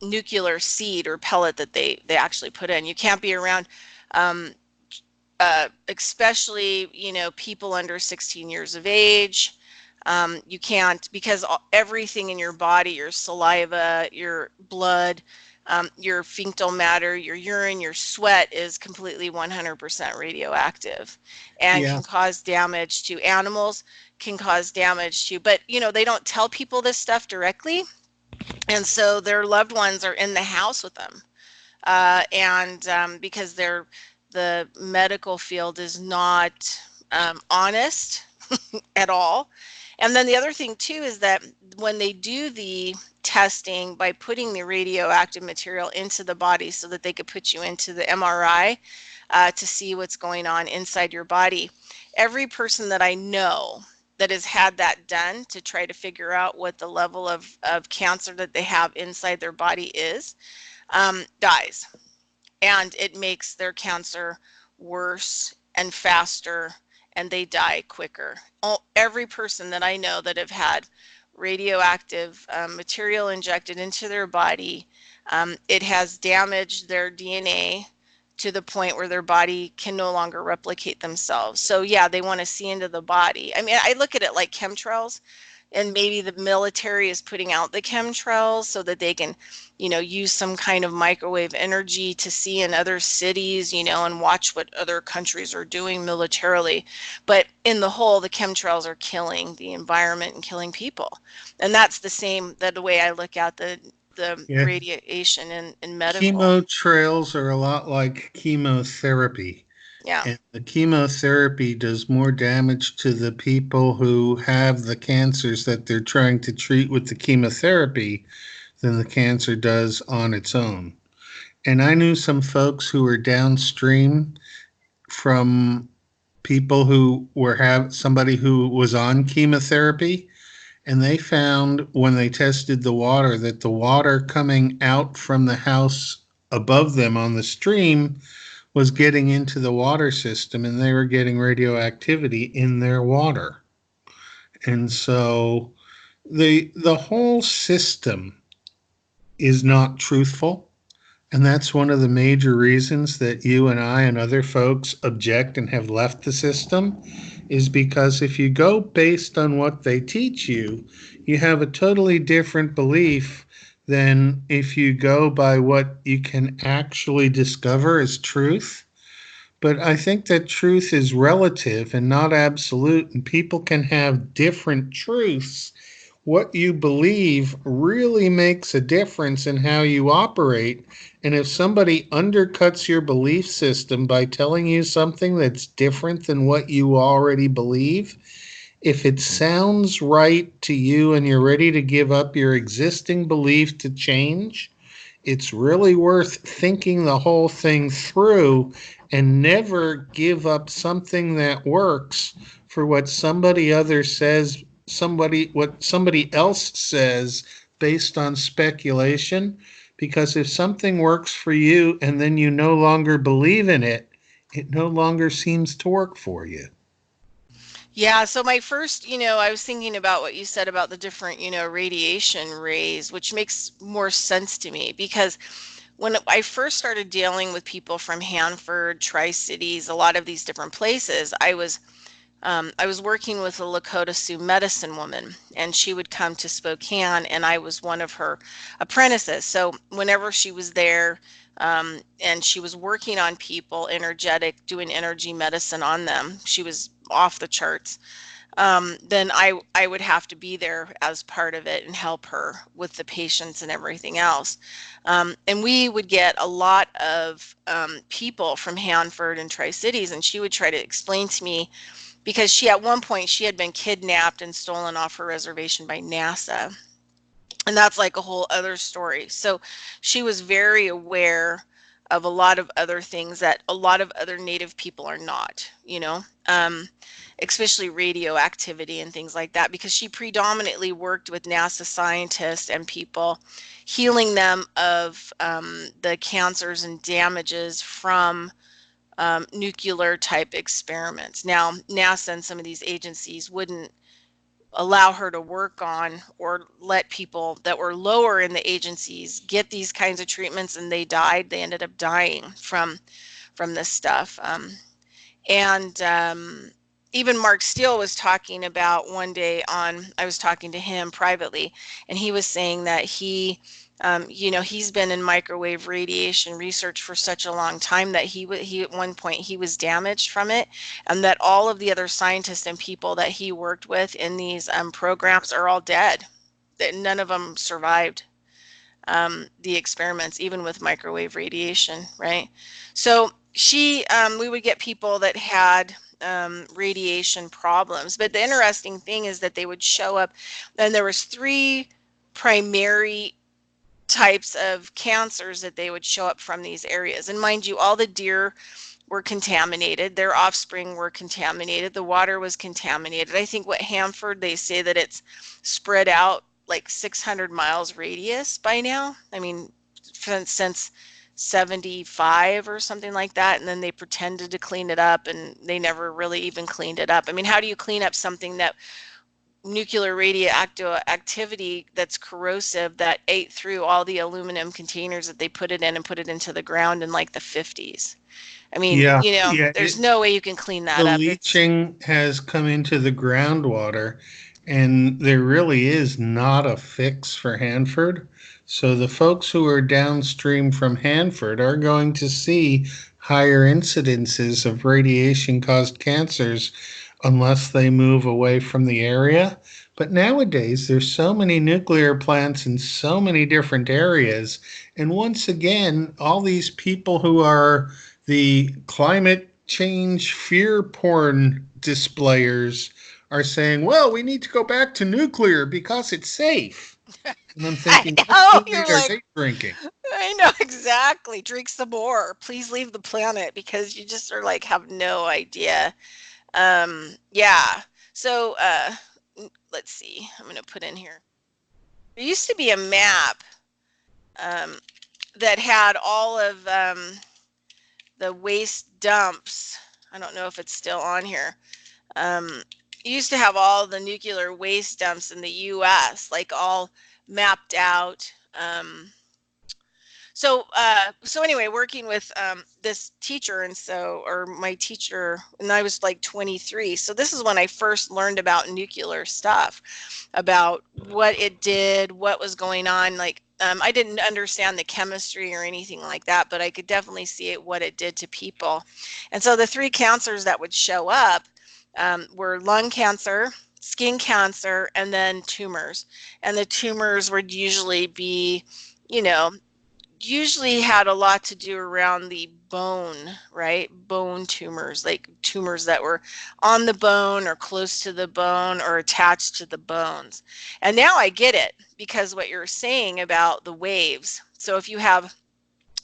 nuclear seed or pellet that they actually put in. You can't be around especially, you know, people under 16 years of age. You can't, because everything in your body, your saliva, your blood, Your fecal matter, your urine, your sweat is completely 100% radioactive and Yeah. can cause damage to animals, can cause damage to, but they don't tell people this stuff directly. And so their loved ones are in the house with them. And because the medical field is not honest at all. And then the other thing too is that when they do the testing by putting the radioactive material into the body so that they could put you into the MRI to see what's going on inside your body, every person that I know that has had that done to try to figure out what the level of cancer that they have inside their body is, dies, and it makes their cancer worse and faster, and they die quicker. Every person that I know that have had radioactive material injected into their body, it has damaged their DNA to the point where their body can no longer replicate themselves. So yeah, they want to see into the body. I mean, I look at it like chemtrails, and maybe the military is putting out the chemtrails so that they can, use some kind of microwave energy to see in other cities, and watch what other countries are doing militarily. But in the whole, the chemtrails are killing the environment and killing people. And that's the way I look at the Yeah. radiation in medical. Chemo trails are a lot like chemotherapy. Yeah. And the chemotherapy does more damage to the people who have the cancers that they're trying to treat with the chemotherapy than the cancer does on its own. And I knew some folks who were downstream from people who were have somebody who was on chemotherapy, and they found when they tested the water that the water coming out from the house above them on the stream was getting into the water system, and they were getting radioactivity in their water. And so the whole system is not truthful. And that's one of the major reasons that you and I and other folks object and have left the system, is because if you go based on what they teach you, you have a totally different belief than if you go by what you can actually discover as truth. But I think that truth is relative and not absolute, and people can have different truths. What you believe really makes a difference in how you operate. And if somebody undercuts your belief system by telling you something that's different than what you already believe, if it sounds right to you and you're ready to give up your existing belief to change, it's really worth thinking the whole thing through and never give up something that works for what somebody other says, somebody what somebody else says based on speculation. Because if something works for you and then you no longer believe in it, it no longer seems to work for you. Yeah, so my first, I was thinking about what you said about the different, radiation rays, which makes more sense to me because when I first started dealing with people from Hanford, Tri-Cities, a lot of these different places, I was working with a Lakota Sioux medicine woman, and she would come to Spokane, and I was one of her apprentices. So whenever she was there, and she was working on people, energetic, doing energy medicine on them, she was off the charts. Then I would have to be there as part of it and help her with the patients and everything else. And we would get a lot of people from Hanford and Tri-Cities, and she would try to explain to me because she at one point she had been kidnapped and stolen off her reservation by NASA, and that's like a whole other story. So she was very aware of a lot of other things that a lot of other native people are not, especially radioactivity and things like that, because she predominantly worked with NASA scientists and people, healing them of the cancers and damages from nuclear type experiments. Now, NASA and some of these agencies wouldn't allow her to work on or let people that were lower in the agencies get these kinds of treatments, and they died. They ended up dying from this stuff. And Even Mark Steele was talking about one day I was talking to him privately, and he was saying that he You know, he's been in microwave radiation research for such a long time that he at one point he was damaged from it, and that all of the other scientists and people that he worked with in these programs are all dead. That none of them survived the experiments, even with microwave radiation, right? So we would get people that had radiation problems, but the interesting thing is that they would show up, and there was three primary types of cancers that they would show up from these areas. And mind you, all the deer were contaminated, their offspring were contaminated, the water was contaminated. I think what Hanford, they say that it's spread out like 600 miles radius by now. I mean, since 75 or something like that, and then they pretended to clean it up and they never really even cleaned it up. I mean, how do you clean up something that nuclear radioactive activity that's corrosive that ate through all the aluminum containers that they put it in and put it into the ground in like the 50s? I mean, Yeah, you know, yeah. there's no way you can clean The that up. It's leaching has come into the groundwater, and there really is not a fix for Hanford. So the folks who are downstream from Hanford are going to see higher incidences of radiation caused cancers unless they move away from the area. But nowadays, there's so many nuclear plants in so many different areas. And once again, all these people who are the climate change fear porn displayers are saying, well, we need to go back to nuclear because it's safe. And I'm I thinking, what know, Kool-Aid you're are like, they drinking? I know exactly. Drink some more. Please leave the planet because you just are like have no idea. Yeah. So let's see. I'm gonna put in here. There used to be a map um, that had all of the waste dumps. I don't know if it's still on here. Used to have all the nuclear waste dumps in the U.S. like all mapped out. So anyway, working with this teacher, and so or my teacher, and I was like 23. So this is when I first learned about nuclear stuff, about what it did, what was going on. Like I didn't understand the chemistry or anything like that, but I could definitely see it what it did to people. And so the three cancers that would show up were lung cancer, skin cancer, and then tumors. And the tumors would usually be, you know, usually had a lot to do around the bone, right? Bone tumors, like tumors that were on the bone or close to the bone or attached to the bones. And now I get it because what you're saying about the waves. So if you have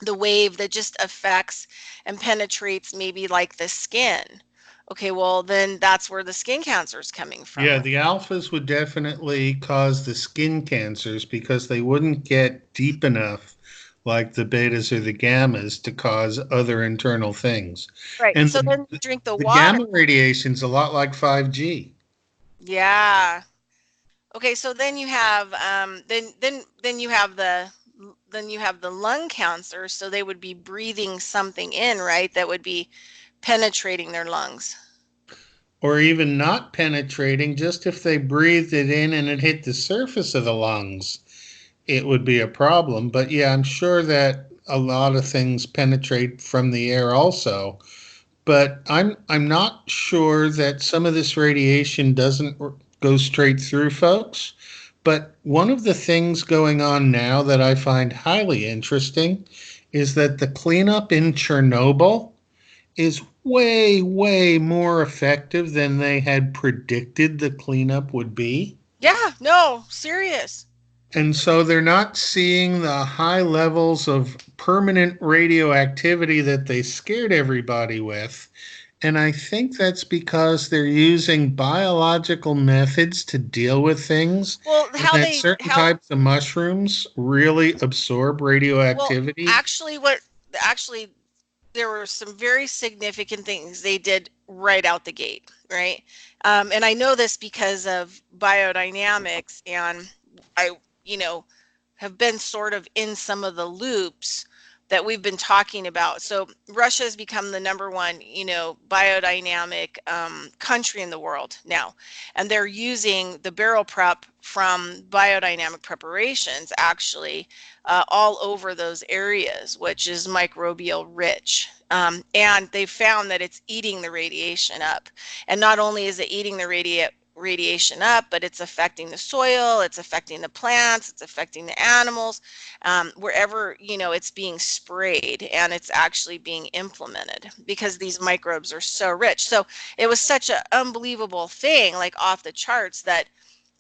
the wave that just affects and penetrates maybe like the skin, okay, well, then that's where the skin cancer is coming from. Yeah, the alphas would definitely cause the skin cancers because they wouldn't get deep enough, like the betas or the gammas, to cause other internal things. Right. And So then drink the the water. gamma radiation's a lot like 5G. Yeah. Okay, so then you have then you have the lung cancer, so they would be breathing something in, right? That would be penetrating their lungs. Or even not penetrating, just if they breathed it in and it hit the surface of the lungs, it would be a problem. But yeah, I'm sure that a lot of things penetrate from the air also. But I'm not sure that some of this radiation doesn't go straight through folks. But one of the things going on now that I find highly interesting is that the cleanup in Chernobyl is way, way more effective than they had predicted the cleanup would be. Yeah, no, serious. And so they're not seeing the high levels of permanent radioactivity that they scared everybody with. And I think that's because they're using biological methods to deal with things, Well, and how that they certain how types of mushrooms really absorb well radioactivity. actually what actually there were some very significant things they did right out the gate, right? And I know this because of biodynamics, and I, you know, have been sort of in some of the loops that we've been talking about. So Russia has become the number one, biodynamic country in the world now, and they're using the barrel prep from biodynamic preparations actually all over those areas, which is microbial rich. And they found that it's eating the radiation up. And not only is it eating the radiation up, but it's affecting the soil, it's affecting the plants, it's affecting the animals, wherever, it's being sprayed and it's actually being implemented because these microbes are so rich. So it was such an unbelievable thing, like off the charts, that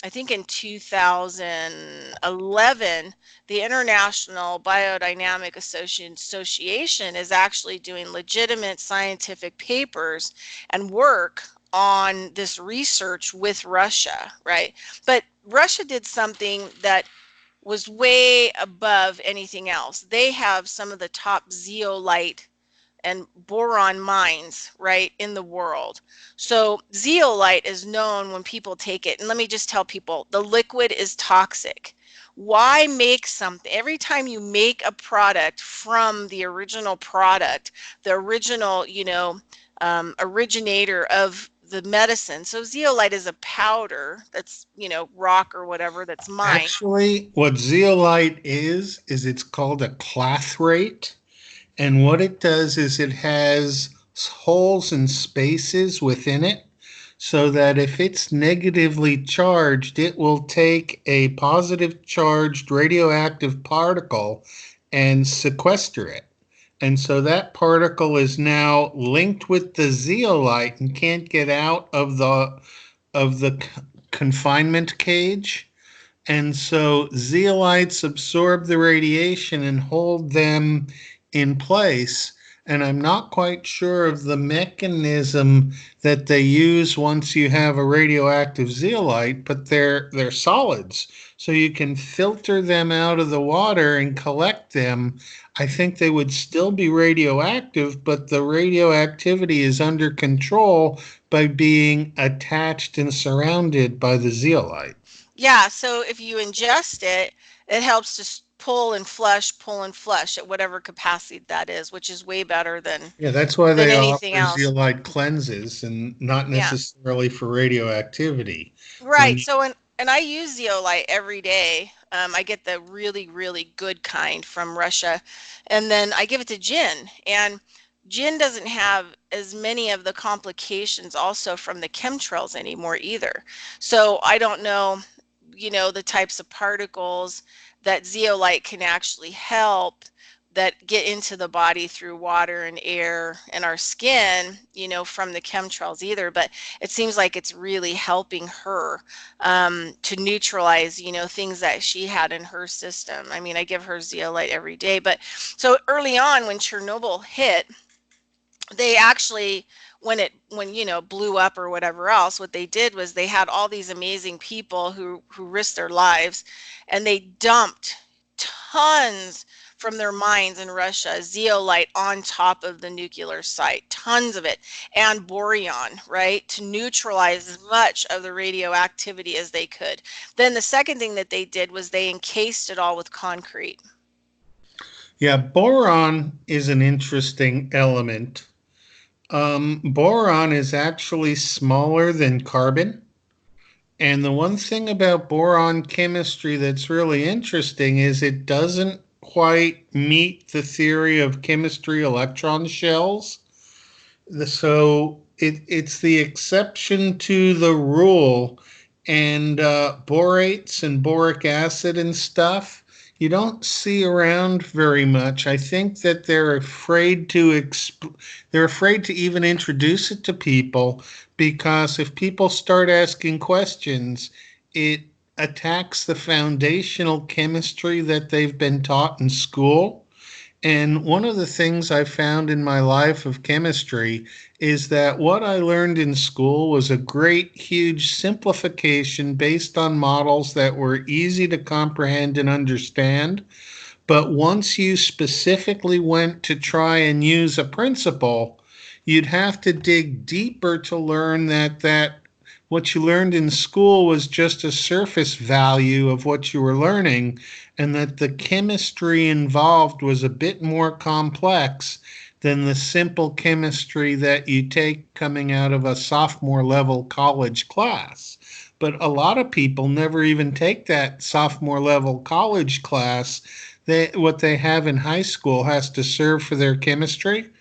I think in 2011, the International Biodynamic Association is actually doing legitimate scientific papers and work on this research with Russia, right? But Russia did something that was way above anything else. They have some of the top zeolite and boron mines, right, in the world. So zeolite is known when people take it. And let me just tell people, the liquid is toxic. Why make something? Every time you make a product from the original product, the original, originator of the medicine. So zeolite is a powder that's, rock or whatever that's mined. Actually, what zeolite is it's called a clathrate. And what it does is it has holes and spaces within it so that if it's negatively charged, it will take a positive charged radioactive particle and sequester it. And so that particle is now linked with the zeolite and can't get out of the confinement cage. And so zeolites absorb the radiation and hold them in place. And I'm not quite sure of the mechanism that they use once you have a radioactive zeolite, but they're solids. So you can filter them out of the water and collect them. I think they would still be radioactive, but the radioactivity is under control by being attached and surrounded by the zeolite. Yeah, so if you ingest it, it helps to pull and flush at whatever capacity that is, which is way better Yeah, that's why than they anything offer else. zeolite cleanses and not Yeah. necessarily for radioactivity. Right. When So and I use zeolite every day. I get the really, really good kind from Russia, and then I give it to gin. And gin doesn't have as many of the complications also from the chemtrails anymore either. So I don't know, the types of particles that zeolite can actually help that get into the body through water and air and our skin, from the chemtrails either. But it seems like it's really helping her to neutralize, things that she had in her system. I mean, I give her zeolite every day. But so early on, when Chernobyl hit, they actually, when blew up or whatever else, what they did was they had all these amazing people who risked their lives, and they dumped tons from their mines in Russia, zeolite on top of the nuclear site, tons of it, and boron, right, to neutralize as much of the radioactivity as they could. Then the second thing that they did was they encased it all with concrete. Yeah, boron is an interesting element. Boron is actually smaller than carbon. And the one thing about boron chemistry that's really interesting is it doesn't quite meet the theory of chemistry electron shells. So it's the exception to the rule. And borates and boric acid and stuff, you don't see around very much. I think that they're afraid to even introduce it to people because if people start asking questions, it attacks the foundational chemistry that they've been taught in school. And one of the things I found in my life of chemistry is that what I learned in school was a great, huge simplification based on models that were easy to comprehend and understand. But once you specifically went to try and use a principle, you'd have to dig deeper to learn that what you learned in school was just a surface value of what you were learning, and that the chemistry involved was a bit more complex than the simple chemistry that you take coming out of a sophomore level college class. But a lot of people never even take that sophomore level college class. What they have in high school has to serve for their chemistry,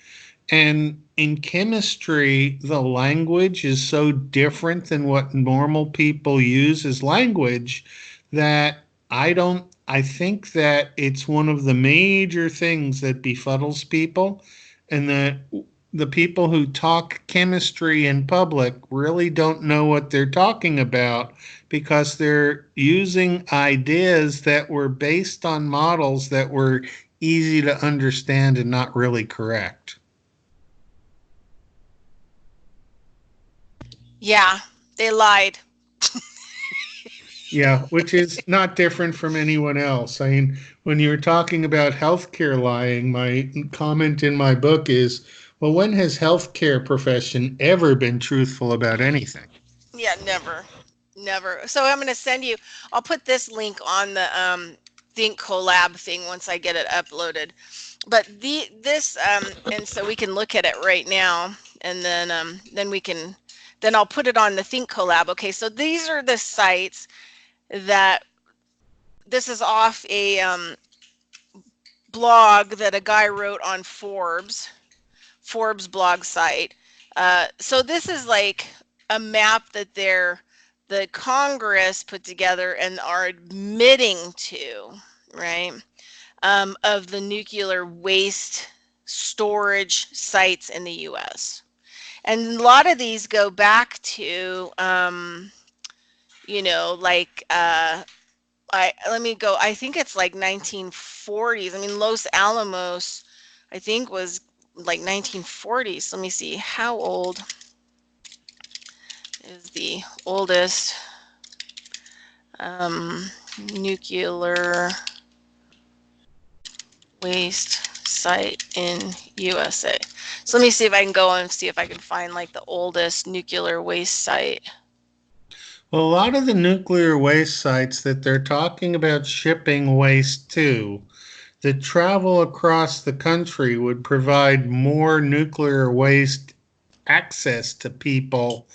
and in chemistry, the language is so different than what normal people use as language that I think that it's one of the major things that befuddles people, and that the people who talk chemistry in public really don't know what they're talking about because they're using ideas that were based on models that were easy to understand and not really correct. Yeah, they lied. Yeah, which is not different from anyone else. I mean, when you're talking about healthcare lying, my comment in my book is, well, when has healthcare profession ever been truthful about anything? Yeah, never. Never. So I'm going to send you, I'll put this link on the Think Collab thing once I get it uploaded. But this and so we can look at it right now, and then we can, then I'll put it on the Think Collab. Okay, so these are the sites that, this is off a blog that a guy wrote on Forbes blog site. So this is like a map that the Congress put together and are admitting to, right? Of the nuclear waste storage sites in the U.S. And a lot of these go back to, like let me go. I think it's like 1940s. I mean, Los Alamos, I think was like 1940s. Let me see. How old is the oldest um, nuclear waste site in USA? So let me see if I can go and see if I can find like the oldest nuclear waste site. Well, a lot of the nuclear waste sites that they're talking about shipping waste to, the travel across the country would provide more nuclear waste access to people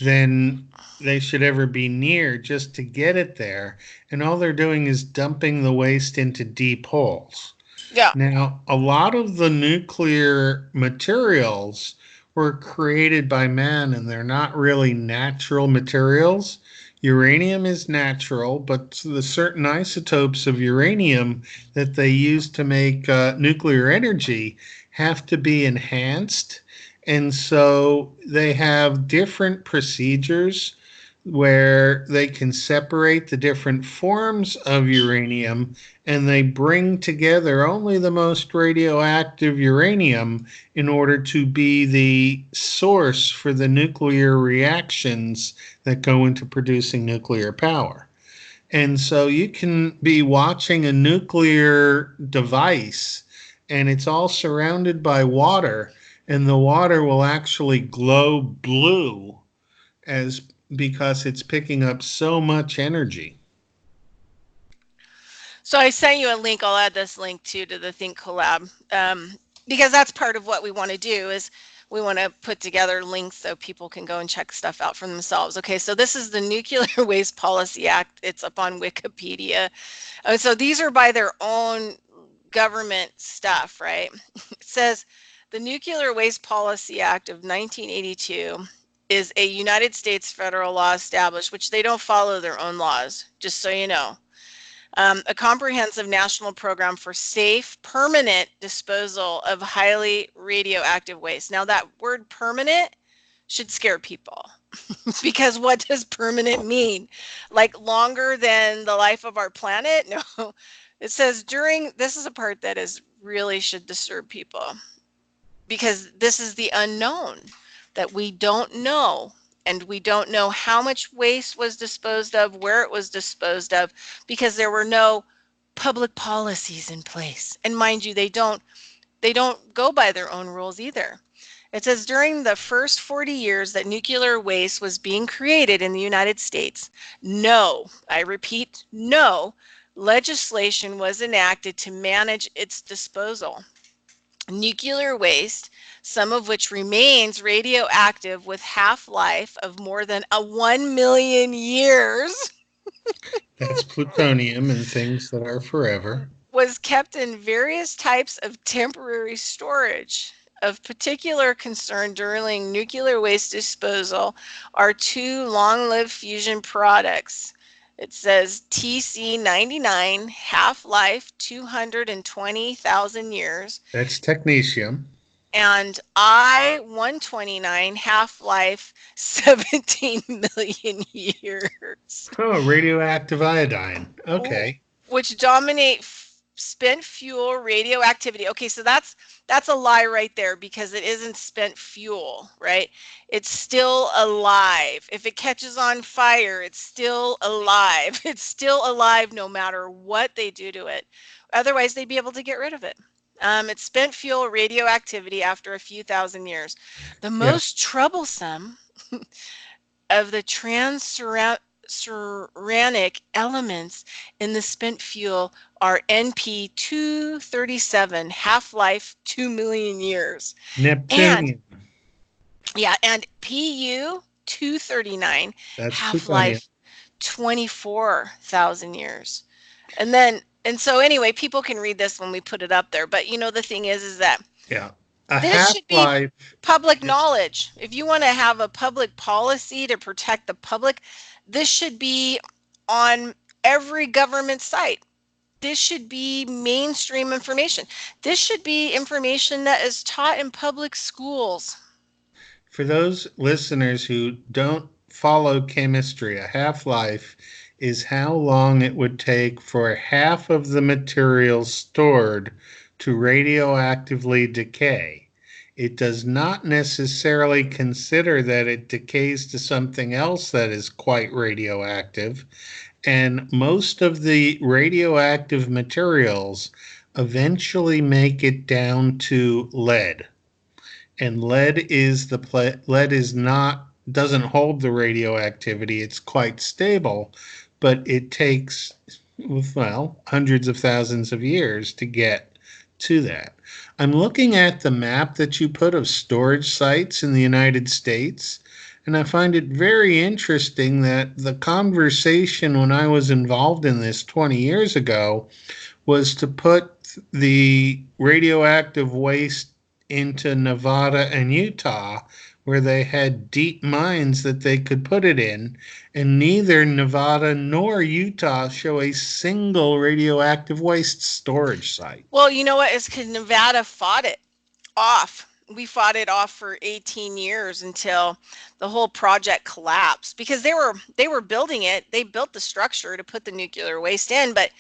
than they should ever be near just to get it there. And all they're doing is dumping the waste into deep holes. Yeah. Now, a lot of the nuclear materials were created by man and they're not really natural materials. Uranium is natural, but the certain isotopes of uranium that they use to make nuclear energy have to be enhanced. And so they have different procedures where they can separate the different forms of uranium, and they bring together only the most radioactive uranium in order to be the source for the nuclear reactions that go into producing nuclear power. And so you can be watching a nuclear device and it's all surrounded by water, and the water will actually glow blue as because it's picking up so much energy. So I sent you a link. I'll add this link too to the Think Collab, because that's part of what we want to do is we want to put together links so people can go and check stuff out for themselves. Okay, so this is the Nuclear Waste Policy Act. It's up on Wikipedia. So these are by their own government stuff, right? It says the Nuclear Waste Policy Act of 1982 is a United States federal law established, which they don't follow their own laws, just so you know. A comprehensive national program for safe, permanent disposal of highly radioactive waste. Now, that word permanent should scare people because what does permanent mean? Like longer than the life of our planet? No. It says this is a part that is really should disturb people because this is the unknown that we don't know. And we don't know how much waste was disposed of, where it was disposed of, because there were no public policies in place. And mind you, they don't go by their own rules either. It says during the first 40 years that nuclear waste was being created in the United States, no, I repeat, no legislation was enacted to manage its disposal. Nuclear waste, some of which remains radioactive with half-life of more than 1 million years, That's plutonium and things that are forever. was kept in various types of temporary storage. Of particular concern during nuclear waste disposal are two long-lived fusion products. It says TC99, half-life 220,000 years, That's technetium. and I-129, half-life 17 million years. Oh, radioactive iodine. Ooh, Okay. which dominate spent fuel radioactivity. Okay, so that's a lie right there because it isn't spent fuel, right? It's still alive. If it catches on fire, it's still alive. It's still alive no matter what they do to it. Otherwise, they'd be able to get rid of it. It's spent fuel radioactivity after a few thousand years. The Yeah. most troublesome of the transuranic elements in the spent fuel are NP237, half-life 2 million years. And Neptunium. yeah, and Pu239, That's plutonium. half-life 24,000 years. And so anyway, people can read this when we put it up there, but the thing is that Yeah. A this half should be life. public knowledge. If you want to have a public policy to protect the public, this should be on every government site. This should be mainstream information. This should be information that is taught in public schools. For those listeners who don't follow chemistry, a half life is how long it would take for half of the material stored to radioactively decay. It does not necessarily consider that it decays to something else that is quite radioactive, and most of the radioactive materials eventually make it down to lead. And lead is not doesn't hold the radioactivity. It's quite stable, but it takes, well, hundreds of thousands of years to get to that. I'm looking at the map that you put of storage sites in the United States, and I find it very interesting that the conversation when I was involved in this 20 years ago was to put the radioactive waste into Nevada and Utah, where they had deep mines that they could put it in, and neither Nevada nor Utah show a single radioactive waste storage site. Well, you know what? It's because Nevada fought it off. We fought it off for 18 years until the whole project collapsed because they were building it. They built the structure to put the nuclear waste in, but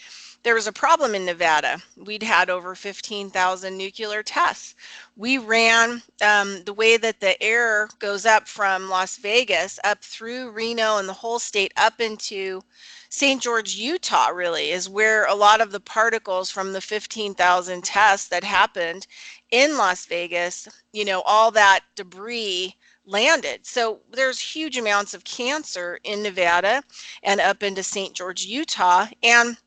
there was a problem in Nevada. We'd had over 15,000 nuclear tests. We ran the way that the air goes up from Las Vegas up through Reno and the whole state up into St. George, Utah, really is where a lot of the particles from the 15,000 tests that happened in Las Vegas, all that debris landed. So there's huge amounts of cancer in Nevada and up into St. George, Utah. And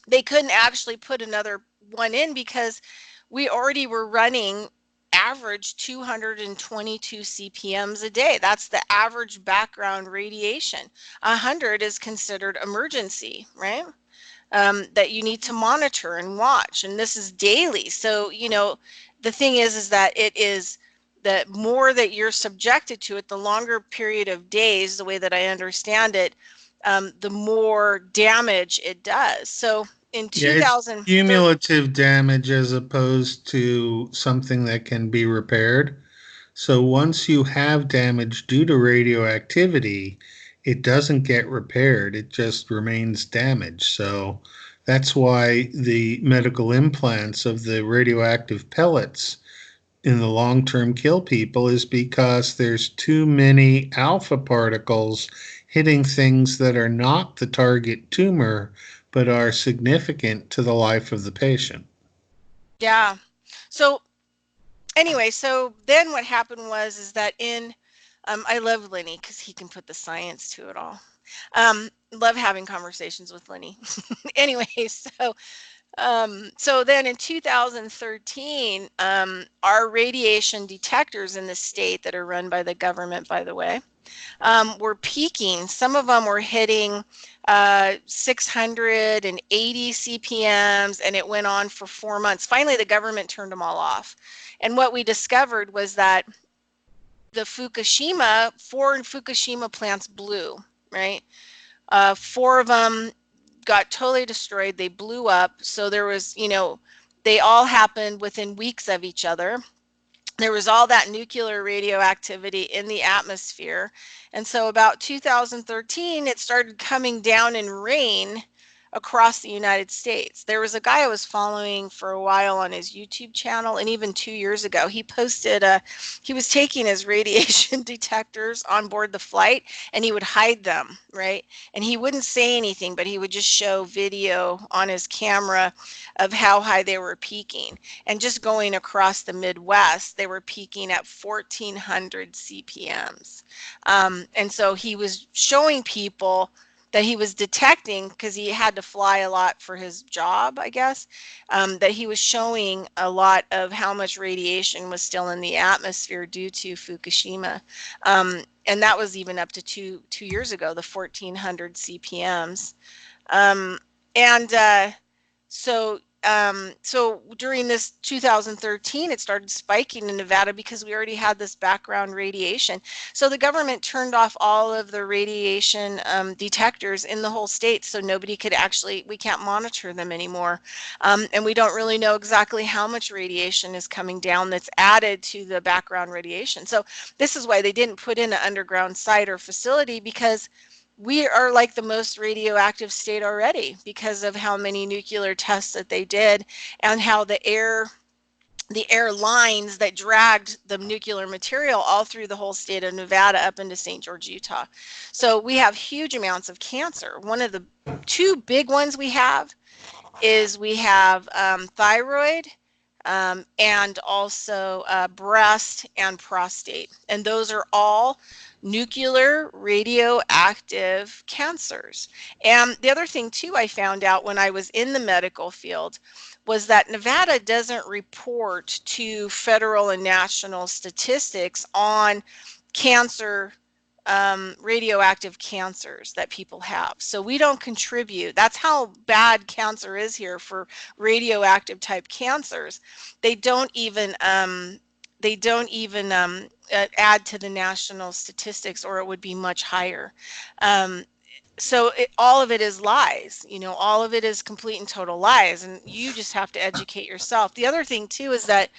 they couldn't actually put another one in because we already were running average 222 CPMs a day. That's the average background radiation. 100 is considered emergency, right? That you need to monitor and watch. And this is daily. So, the thing is that it is the more that you're subjected to it, the longer period of days, the way that I understand it, the more damage it does. So in Yeah, it's 2013, cumulative damage as opposed to something that can be repaired. So once you have damage due to radioactivity, it doesn't get repaired, it just remains damaged. So that's why the medical implants of the radioactive pellets in the long term kill people, is because there's too many alpha particles hitting things that are not the target tumor but are significant to the life of the patient. yeah. So Anyway, so then what happened was is that in I love Lenny because he can put the science to it all. Love having conversations with Lenny. Anyway, so then in 2013, our radiation detectors in the state that are run by the government, by the way, were peaking. Some of them were hitting 680 CPMs, and it went on for 4 months. Finally, the government turned them all off. And what we discovered was that the four Fukushima plants blew, right? Four of them got totally destroyed. They blew up. So there was, they all happened within weeks of each other. There was all that nuclear radioactivity in the atmosphere. And so about 2013, it started coming down in rain across the United States. There was a guy I was following for a while on his YouTube channel, and even 2 years ago, he posted he was taking his radiation detectors on board the flight, and he would hide them, right? And he wouldn't say anything, but he would just show video on his camera of how high they were peaking. And just going across the Midwest, they were peaking at 1400 CPMs. And so he was showing people that he was detecting, because he had to fly a lot for his job, I guess, that he was showing a lot of how much radiation was still in the atmosphere due to Fukushima. And that was even up to two years ago, the 1400 CPMs. Um, and so during this 2013, it started spiking in Nevada because we already had this background radiation. So the government turned off all of the radiation detectors in the whole state, so nobody could we can't monitor them anymore. And we don't really know exactly how much radiation is coming down that's added to the background radiation. So this is why they didn't put in an underground site or facility, because we are like the most radioactive state already because of how many nuclear tests that they did, and how the air lines that dragged the nuclear material all through the whole state of Nevada up into St. George, Utah. So we have huge amounts of cancer. One of the two big ones we have is we have thyroid, and also breast and prostate. And those are all nuclear radioactive cancers. And the other thing too I found out when I was in the medical field was that Nevada doesn't report to federal and national statistics on cancer, radioactive cancers that people have. So we don't contribute. That's how bad cancer is here for radioactive type cancers. They don't even add to the national statistics, or it would be much higher. So all of it is lies. All of it is complete and total lies, and you just have to educate yourself. The other thing too is that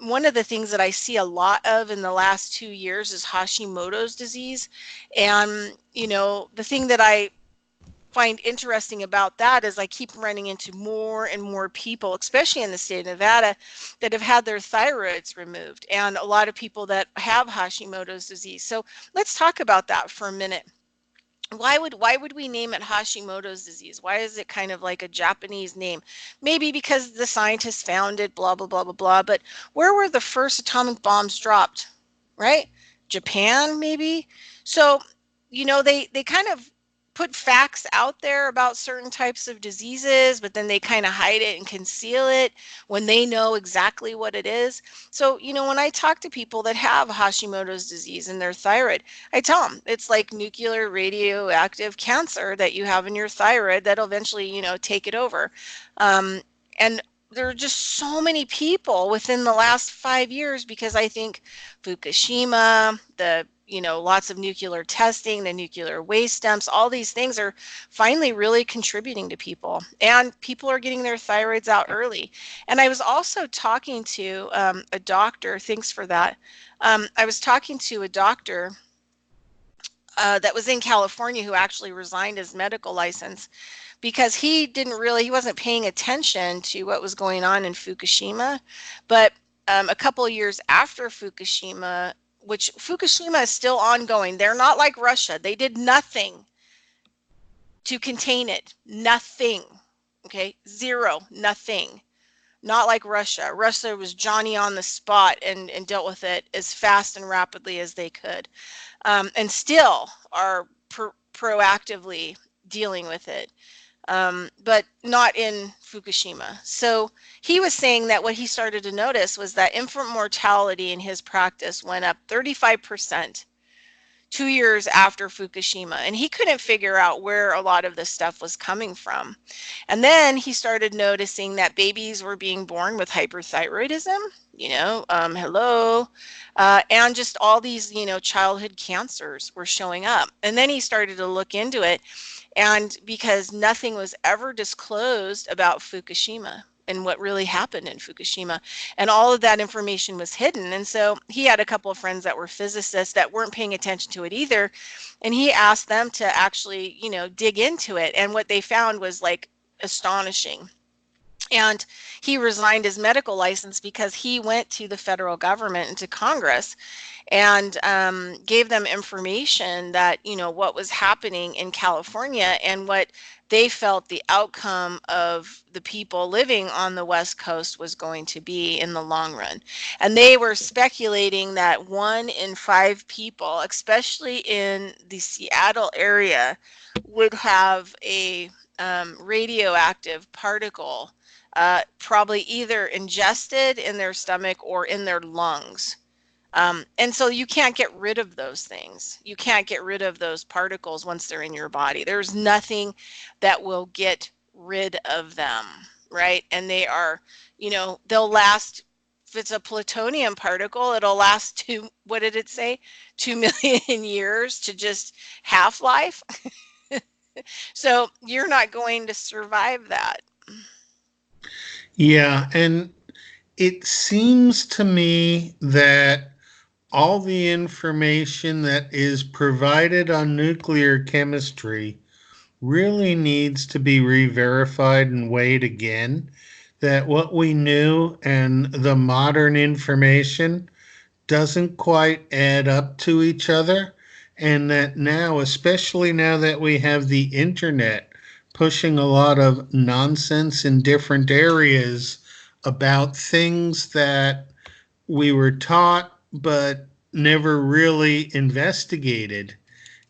one of the things that I see a lot of in the last 2 years is Hashimoto's disease. And, the thing that I find interesting about that is I keep running into more and more people, especially in the state of Nevada, that have had their thyroids removed, and a lot of people that have Hashimoto's disease. So let's talk about that for a minute. Why would we name it Hashimoto's disease? Why is it kind of like a Japanese name? Maybe because the scientists found it, blah, blah, blah, blah, blah. But where were the first atomic bombs dropped? Right? Japan, maybe? So, they kind of put facts out there about certain types of diseases, but then they kind of hide it and conceal it when they know exactly what it is. So, when I talk to people that have Hashimoto's disease and their thyroid, I tell them it's like nuclear radioactive cancer that you have in your thyroid that'll eventually, take it over. And there are just so many people within the last 5 years, because I think Fukushima, lots of nuclear testing, the nuclear waste dumps, all these things are finally really contributing to people, and people are getting their thyroids out early. And I was also talking to a doctor. Thanks for that. I was talking to a doctor that was in California, who actually resigned his medical license because he wasn't paying attention to what was going on in Fukushima. But a couple of years after Fukushima, which Fukushima is still ongoing, they're not like Russia. They did nothing to contain it. Nothing. Okay, zero, nothing. Not like Russia. Russia was Johnny on the spot and dealt with it as fast and rapidly as they could, and still are proactively dealing with it, but not in Fukushima. So he was saying that what he started to notice was that infant mortality in his practice went up 35% 2 years after Fukushima. And he couldn't figure out where a lot of this stuff was coming from. And then he started noticing that babies were being born with hyperthyroidism, hello, and just all these, childhood cancers were showing up. And then he started to look into it. And because nothing was ever disclosed about Fukushima and what really happened in Fukushima, and all of that information was hidden. And so he had a couple of friends that were physicists that weren't paying attention to it either. And he asked them to actually, dig into it. And what they found was like astonishing. And he resigned his medical license because he went to the federal government and to Congress and gave them information that, what was happening in California and what they felt the outcome of the people living on the West Coast was going to be in the long run. And they were speculating that 1 in 5 people, especially in the Seattle area, would have a radioactive particle, probably either ingested in their stomach or in their lungs. And so you can't get rid of those things. You can't get rid of those particles once they're in your body. There's nothing that will get rid of them, right? And they are, they'll last. If it's a plutonium particle, it'll last what did it say? 2 million years to just half-life. So you're not going to survive that. Yeah, and it seems to me that all the information that is provided on nuclear chemistry really needs to be re-verified and weighed again. That what we knew and the modern information doesn't quite add up to each other. And that now, especially now that we have the internet pushing a lot of nonsense in different areas about things that we were taught but never really investigated,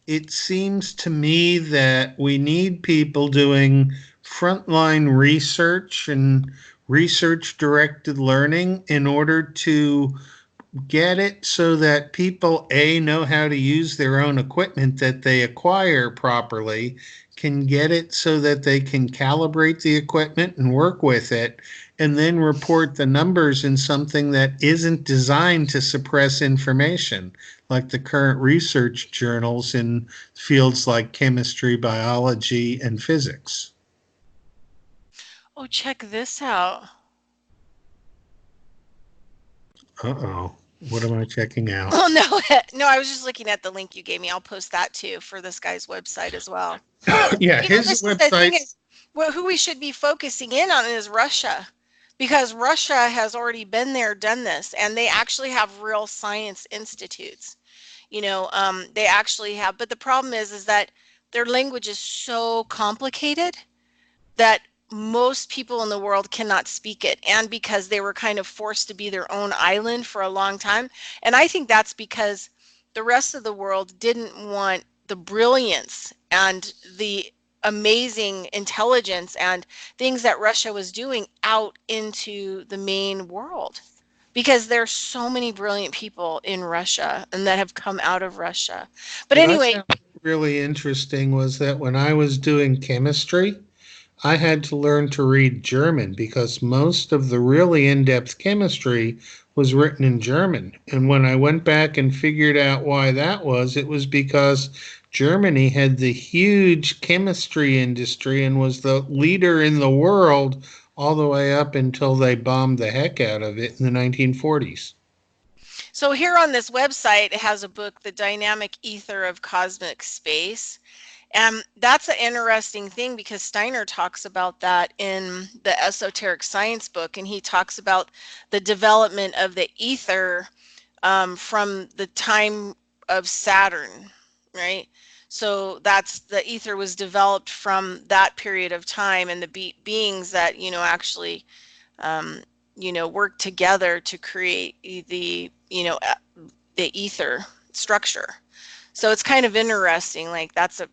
it seems to me that we need people doing frontline research and research directed learning in order to get it so that people A, know how to use their own equipment that they acquire properly, can get it so that they can calibrate the equipment and work with it, and then report the numbers in something that isn't designed to suppress information, like the current research journals in fields like chemistry, biology, and physics. Oh, check this out. Uh-oh. What am I checking out? Oh no, no, I was just looking at the link you gave me. I'll post that too for this guy's website as well. Yeah, his This is the thing website. is, who we should be focusing in on is Russia, because Russia has already been there, done this, and they actually have real science institutes. They actually have, but the problem is that their language is so complicated that most people in the world cannot speak it, and because they were kind of forced to be their own island for a long time. And I think that's because the rest of the world didn't want the brilliance and the amazing intelligence and things that Russia was doing out into the main world, because there's so many brilliant people in Russia and that have come out of Russia. But What I anyway, found really interesting was that when I was doing chemistry, I had to learn to read German because most of the really in depth chemistry was written in German. And when I went back and figured out why that was, it was because Germany had the huge chemistry industry and was the leader in the world all the way up until they bombed the heck out of it in the 1940s. so here on this website, it has a book, The Dynamic Ether of Cosmic Space. And that's an interesting thing because Steiner talks about that in the Esoteric Science book. And he talks about the development of the ether from the time of Saturn, right? So that's the ether was developed from that period of time, and the beings that, actually um, work together to create the ether structure. So it's kind of interesting. Like that's a,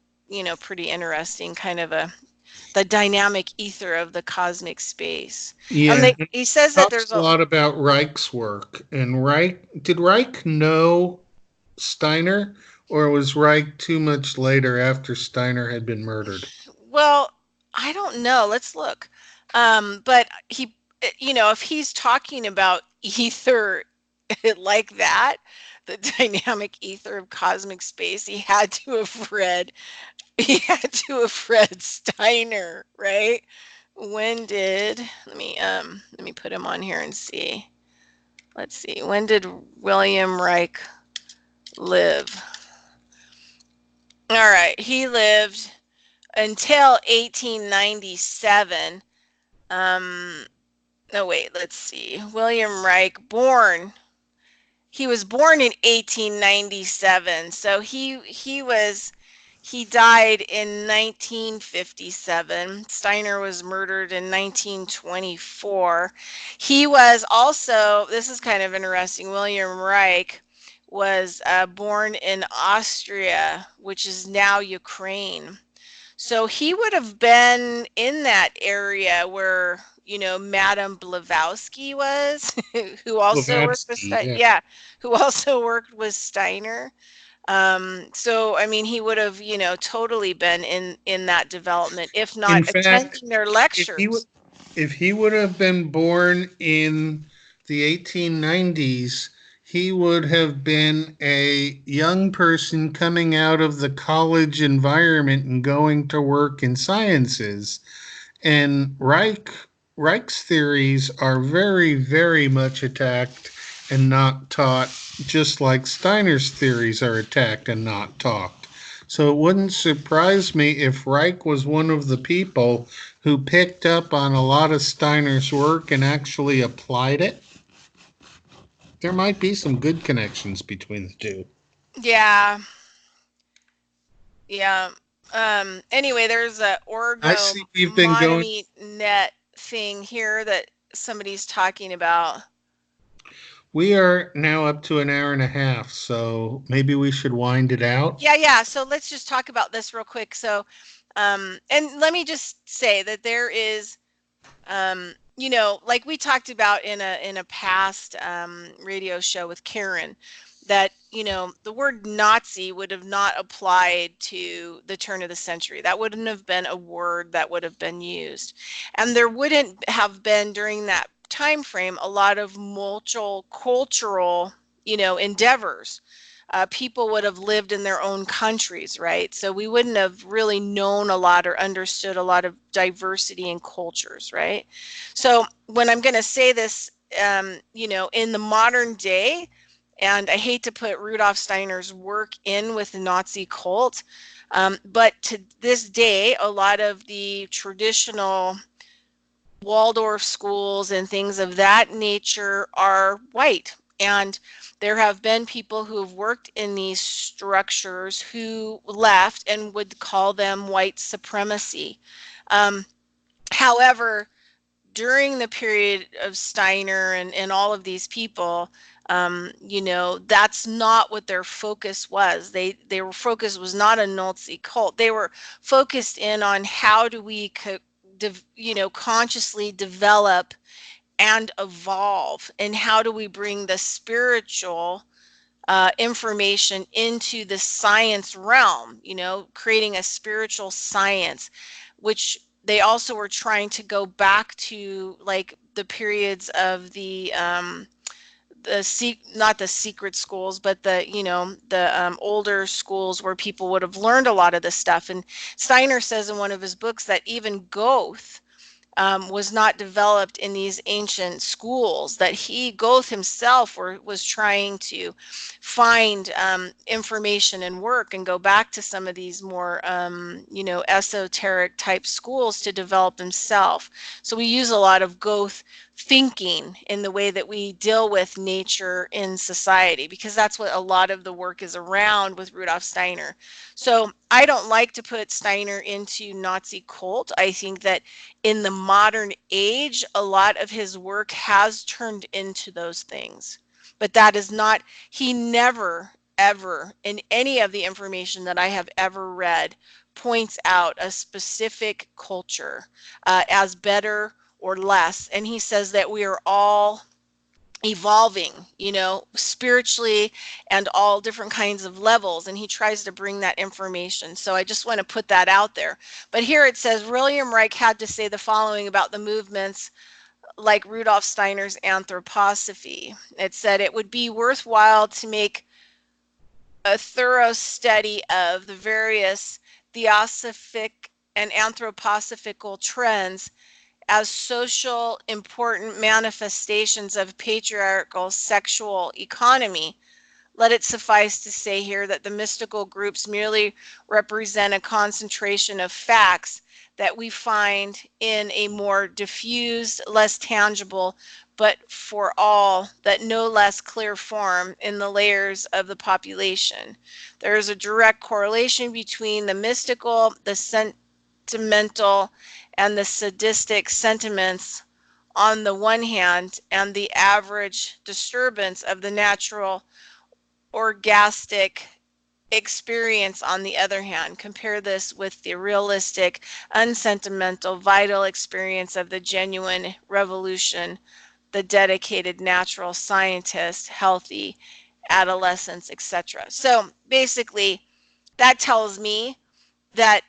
pretty interesting kind of the dynamic ether of the cosmic space. Yeah, it He says that talks there's a lot about Reich's work. And did Reich know Steiner, or was Reich too much later after Steiner had been murdered? well, I don't know. Let's look. But if he's talking about ether like that, the dynamic ether of cosmic space, he had to have read Steiner, right? When did let me put him on here and see. Let's see. When did William Reich live? All right, he lived until 1897. Um, no, wait, let's see. William Reich, he was born in 1897. So he died in 1957. Steiner was murdered in 1924. He was also, this is kind of interesting, William Reich was born in Austria, which is now Ukraine. So he would have been in that area where, Madame Blavatsky was, who also worked with Blavatsky, yeah. Yeah, who also worked with Steiner. So I mean, he would have, totally been in that development, if not In fact, attending their if he would lectures. if he would have been born in the 1890s, he would have been a young person coming out of the college environment and going to work in sciences. And Reich's theories are very, very much attacked and not taught, just like Steiner's theories are attacked and not taught. So it wouldn't surprise me if Reich was one of the people who picked up on a lot of Steiner's work and actually applied it. There might be some good connections between the two. Yeah, yeah. Anyway, there's a I orgo see we've been going, monomy net thing here that somebody's talking about. we are now up to an hour and a half, so maybe we should wind it out. Yeah, yeah. So let's just talk about this real quick. So, and let me just say that there is, like we talked about in a past radio show with Karen, that the word Nazi would have not applied to the turn of the century. That wouldn't have been a word that would have been used, and there wouldn't have been during that time frame a lot of cultural, endeavors. People would have lived in their own countries, right? So we wouldn't have really known a lot or understood a lot of diversity in cultures, right? So when I'm going to say this, in the modern day, and I hate to put Rudolf Steiner's work in with the Nazi cult, but to this day, a lot of the traditional Waldorf schools and things of that nature are white. And there have been people who have worked in these structures who left and would call them white supremacy. Um, However, during the period of Steiner and all of these people, that's not what their focus was. Their focus was not a Nazi cult. They were focused in on how do we consciously develop and evolve, and how do we bring the spiritual information into the science realm, creating a spiritual science, which they also were trying to go back to, like the periods of not the secret schools, but the older schools where people would have learned a lot of this stuff. And Steiner says in one of his books that even Goethe was not developed in these ancient schools, that Goethe himself was trying to find information and work and go back to some of these more, esoteric type schools to develop himself. So we use a lot of Goethe thinking in the way that we deal with nature in society, because that's what a lot of the work is around with Rudolf Steiner. So I don't like to put Steiner into Nazi cult. I think that in the modern age, a lot of his work has turned into those things. But that is not, he never, ever, in any of the information that I have ever read, points out a specific culture as better or less. And he says that we are all evolving, spiritually and all different kinds of levels. And he tries to bring that information. So I just want to put that out there. But here it says William Reich had to say the following about the movements like Rudolf Steiner's anthroposophy. It said it would be worthwhile to make a thorough study of the various theosophic and anthroposophical trends as social important manifestations of patriarchal sexual economy. Let it suffice to say here that the mystical groups merely represent a concentration of facts that we find in a more diffused, less tangible, but for all that no less clear form in the layers of the population. There is a direct correlation between the mystical, the sentimental, and the sadistic sentiments on the one hand, and the average disturbance of the natural orgastic experience on the other hand. Compare this with the realistic, unsentimental, vital experience of the genuine revolution, the dedicated natural scientist, healthy adolescents, etc. So basically, that tells me that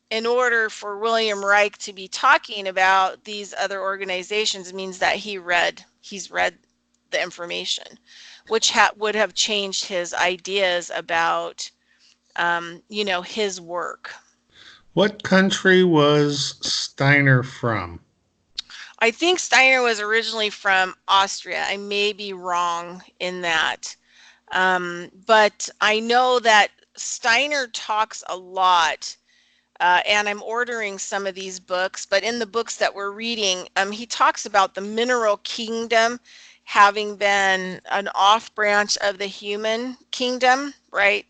in order for William Reich to be talking about these other organizations means that he's read the information, which would have changed his ideas about, his work. What country was Steiner from? I think Steiner was originally from Austria. I may be wrong in that. But I know that Steiner talks a lot, and I'm ordering some of these books, but in the books that we're reading, he talks about the mineral kingdom having been an off branch of the human kingdom, right?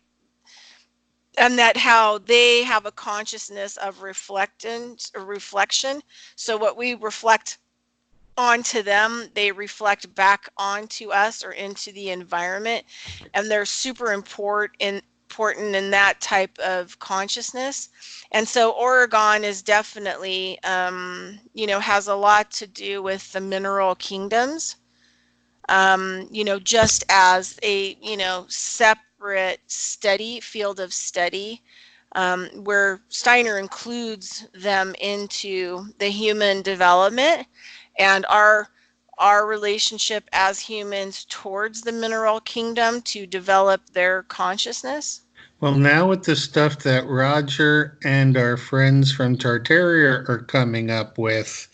And that how they have a consciousness of reflectance or reflection. So what we reflect onto them, they reflect back onto us or into the environment, and they're super important in that type of consciousness. And so Oregon is definitely, has a lot to do with the mineral kingdoms, just as a, separate study, field of study, where Steiner includes them into the human development and our relationship as humans towards the mineral kingdom to develop their consciousness. Well, now with the stuff that Roger and our friends from Tartaria are coming up with,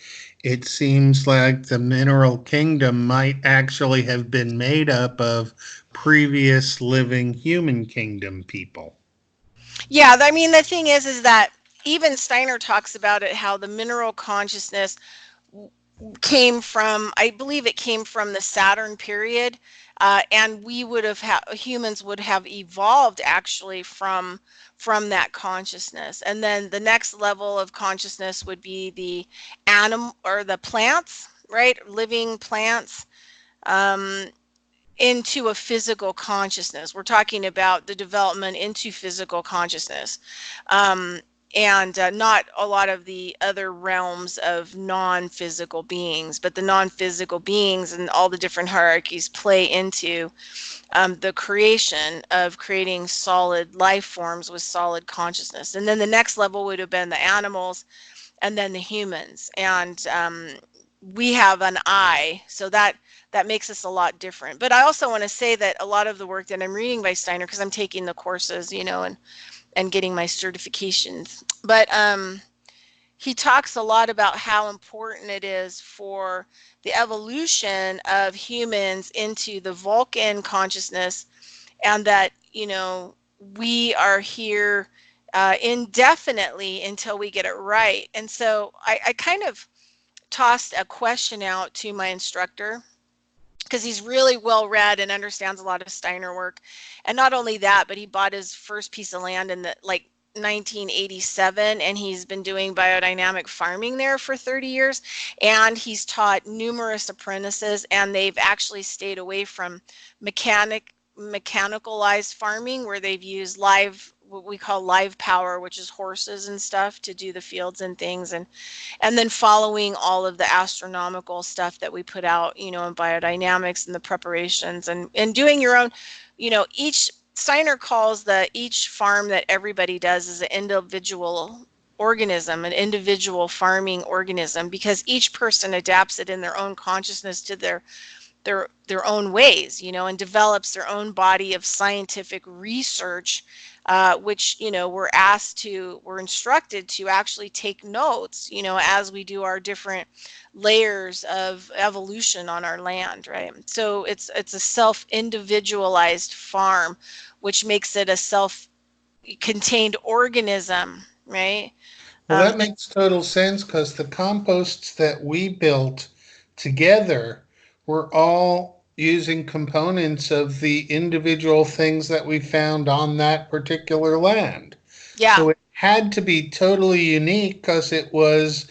it seems like the mineral kingdom might actually have been made up of previous living human kingdom people. Yeah, I mean the thing is that even Steiner talks about it, how the mineral consciousness came from, I believe it came from the Saturn period, and we would have humans would have evolved actually from that consciousness. And then the next level of consciousness would be the animal or the plants, right? Living plants, um, into a physical consciousness. We're talking about the development into physical consciousness. And not a lot of the other realms of non-physical beings, but the non-physical beings and all the different hierarchies play into the creation of creating solid life forms with solid consciousness. And then the next level would have been the animals, and then the humans. And we have an eye, so that makes us a lot different. But I also want to say that a lot of the work that I'm reading by Steiner, because I'm taking the courses, and getting my certifications, but he talks a lot about how important it is for the evolution of humans into the Vulcan consciousness, and that we are here indefinitely until we get it right. And so I kind of tossed a question out to my instructor because he's really well read and understands a lot of Steiner work. And not only that, but he bought his first piece of land in the like 1987, and he's been doing biodynamic farming there for 30 years, and he's taught numerous apprentices, and they've actually stayed away from mechanicalized farming where they've used live, what we call live power, which is horses and stuff to do the fields and things, and then following all of the astronomical stuff that we put out, you know, in biodynamics and the preparations, and doing your own, you know, each Steiner calls each farm that everybody does is an individual organism, an individual farming organism, because each person adapts it in their own consciousness to their own ways, you know, and develops their own body of scientific research, which, you know, we're instructed to actually take notes, you know, as we do our different layers of evolution on our land, right? So it's a self-individualized farm, which makes it a self-contained organism, right? Well, that makes total sense because the composts that we built together were all using components of the individual things that we found on that particular land. Yeah. So it had to be totally unique because it was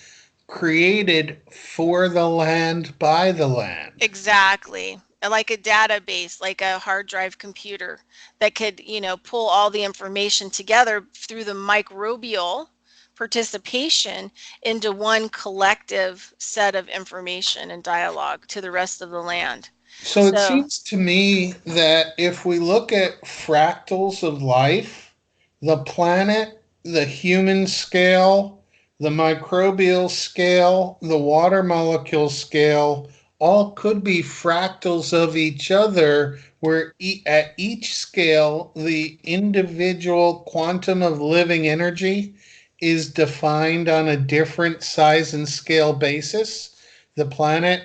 created for the land by the land. Exactly. Like a database, like a hard drive computer that could, you know, pull all the information together through the microbial participation into one collective set of information and dialogue to the rest of the land. So it So, seems to me that if we look at fractals of life, the planet, the human scale, the microbial scale, the water molecule scale, all could be fractals of each other, where at each scale, the individual quantum of living energy is defined on a different size and scale basis. The planet,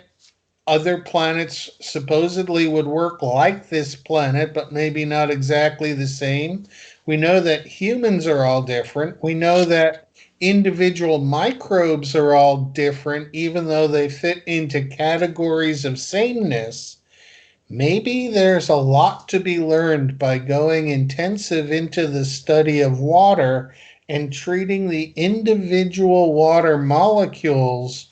other planets supposedly would work like this planet, but maybe not exactly the same. We know that humans are all different. We know that individual microbes are all different, even though they fit into categories of sameness. Maybe there's a lot to be learned by going intensive into the study of water and treating the individual water molecules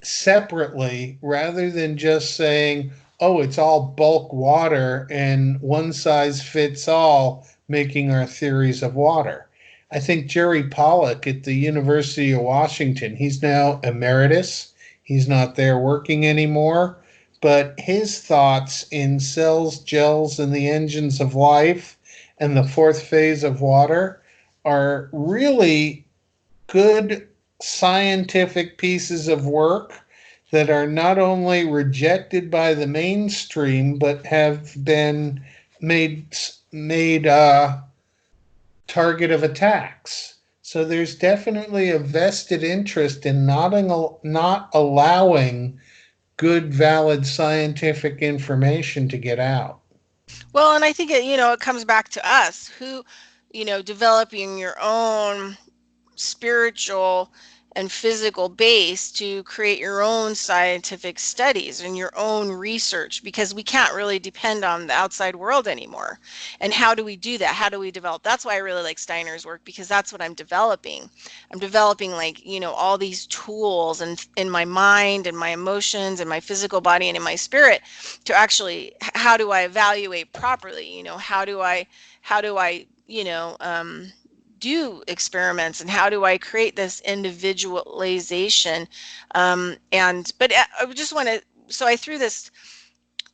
separately rather than just saying, oh, it's all bulk water and one size fits all, making our theories of water. I think Jerry Pollack at the University of Washington, he's now emeritus, he's not there working anymore, but his thoughts in cells, gels, and the engines of life and the fourth phase of water are really good scientific pieces of work that are not only rejected by the mainstream but have been made target of attacks. So there's definitely a vested interest in not allowing good, valid scientific information to get out. well, and I think it, you know, it comes back to us who, you know, developing your own spiritual and physical base to create your own scientific studies and your own research, because we can't really depend on the outside world anymore. And how do we do that? How do we develop? That's why I really like Steiner's work, because that's what I'm developing. I'm developing, like, you know, all these tools and in my mind and my emotions and my physical body and in my spirit to actually, how do I evaluate properly? You know, how do I, you know, do experiments, and how do I create this individualization? And but I just want to, so I threw this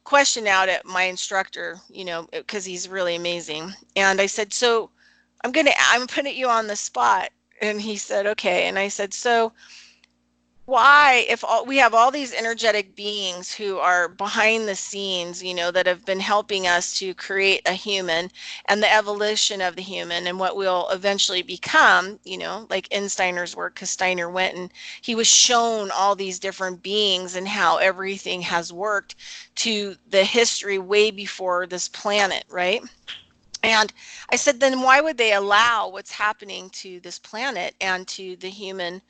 question out at my instructor, you know, because he's really amazing. And I said, so I'm putting you on the spot. And he said, okay. And I said, so why, if we have all these energetic beings who are behind the scenes, you know, that have been helping us to create a human and the evolution of the human and what we'll eventually become, you know, like in Steiner's work, because Steiner went and he was shown all these different beings and how everything has worked to the history way before this planet, right? And I said, then why would they allow what's happening to this planet and to the human,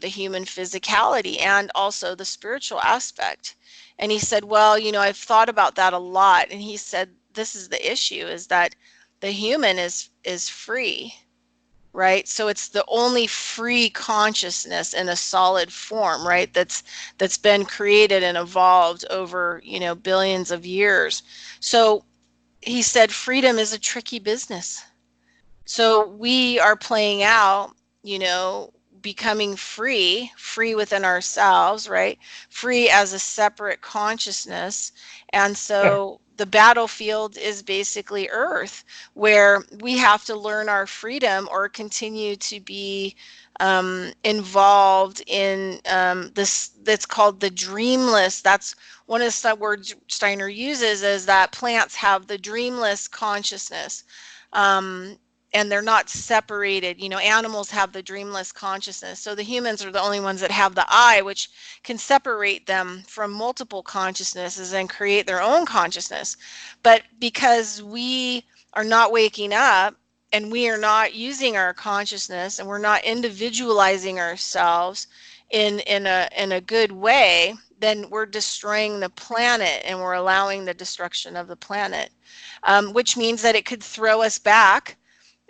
the human physicality and also the spiritual aspect. And he said, well, I've thought about that a lot. And he said, this is the issue, is that the human is free, right? So it's the only free consciousness in a solid form, right? That's been created and evolved over, billions of years. So he said freedom is a tricky business. So we are playing out, you know, becoming free within ourselves, right? Free as a separate consciousness. And so the battlefield is basically Earth, where we have to learn our freedom or continue to be involved in this that's called the dreamless. That's one of the words Steiner uses, is that plants have the dreamless consciousness. Um, and they're not separated. Animals have the dreamless consciousness. So the humans are the only ones that have the I, which can separate them from multiple consciousnesses and create their own consciousness. But because we are not waking up and we are not using our consciousness and we're not individualizing ourselves in a good way, then we're destroying the planet and we're allowing the destruction of the planet, which means that it could throw us back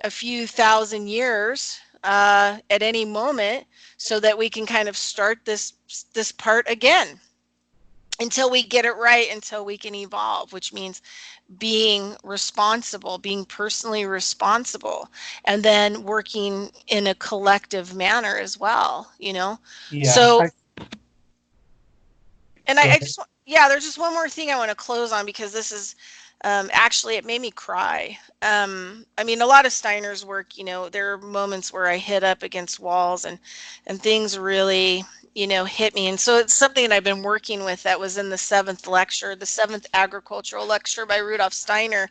a few thousand years at any moment, so that we can kind of start this part again until we get it right, until we can evolve, which means being responsible, being personally responsible, and then working in a collective manner as well. Yeah, So, I and go I ahead. just, yeah, there's just one more thing I want to close on, because this is actually, it made me cry. I mean, a lot of Steiner's work, there are moments where I hit up against walls, and things really, hit me. And so it's something that I've been working with, that was in the seventh lecture, the seventh agricultural lecture by Rudolf Steiner.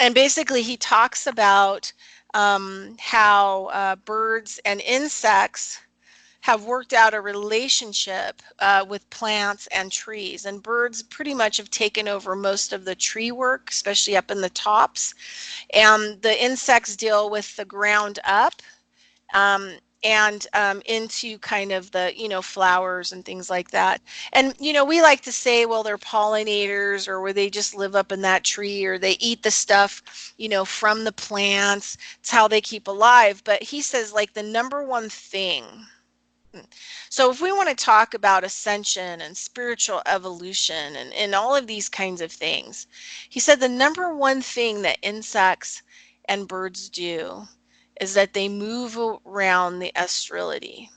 And basically he talks about how birds and insects have worked out a relationship with plants and trees. And birds pretty much have taken over most of the tree work, especially up in the tops. And the insects deal with the ground up, um, and into kind of the, flowers and things like that. And, we like to say, well, they're pollinators, or where they just live up in that tree, or they eat the stuff, from the plants. It's how they keep alive. But he says, like, the number one thing, so if we want to talk about ascension and spiritual evolution and all of these kinds of things, he said the number one thing that insects and birds do is that they move around the astrality.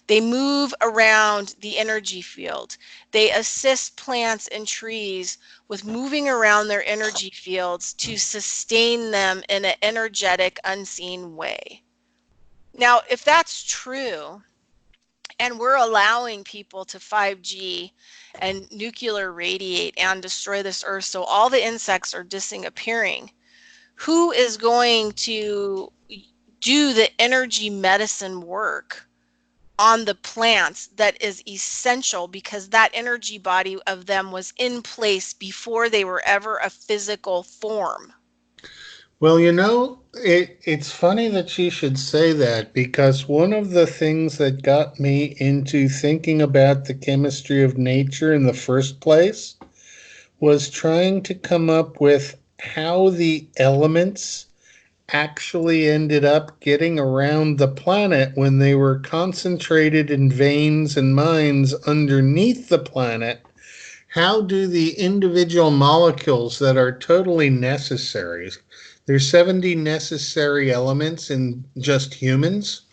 They move around the energy field. They assist plants and trees with moving around their energy fields to sustain them in an energetic, unseen way. Now, if that's true, and we're allowing people to 5G and nuclear radiate and destroy this earth, so all the insects are disappearing, who is going to do the energy medicine work on the plants that is essential, because that energy body of them was in place before they were ever a physical form? Well, it's funny that you should say that, because one of the things that got me into thinking about the chemistry of nature in the first place was trying to come up with how the elements actually ended up getting around the planet when they were concentrated in veins and mines underneath the planet. How do the individual molecules that are totally necessary, there's 70 necessary elements in just humans,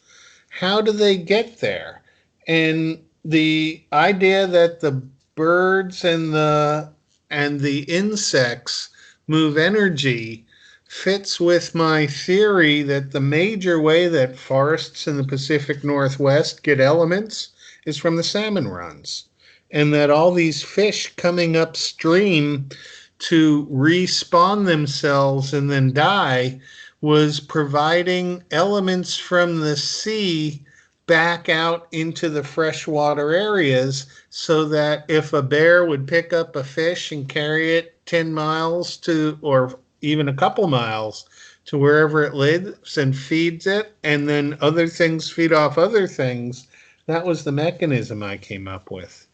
how do they get there? And the idea that the birds and the insects move energy fits with my theory that the major way that forests in the Pacific Northwest get elements is from the salmon runs. And that all these fish coming upstream to respawn themselves and then die was providing elements from the sea back out into the freshwater areas, so that if a bear would pick up a fish and carry it 10 miles to, or even a couple miles to wherever it lives and feeds it, and then other things feed off other things. That was the mechanism I came up with.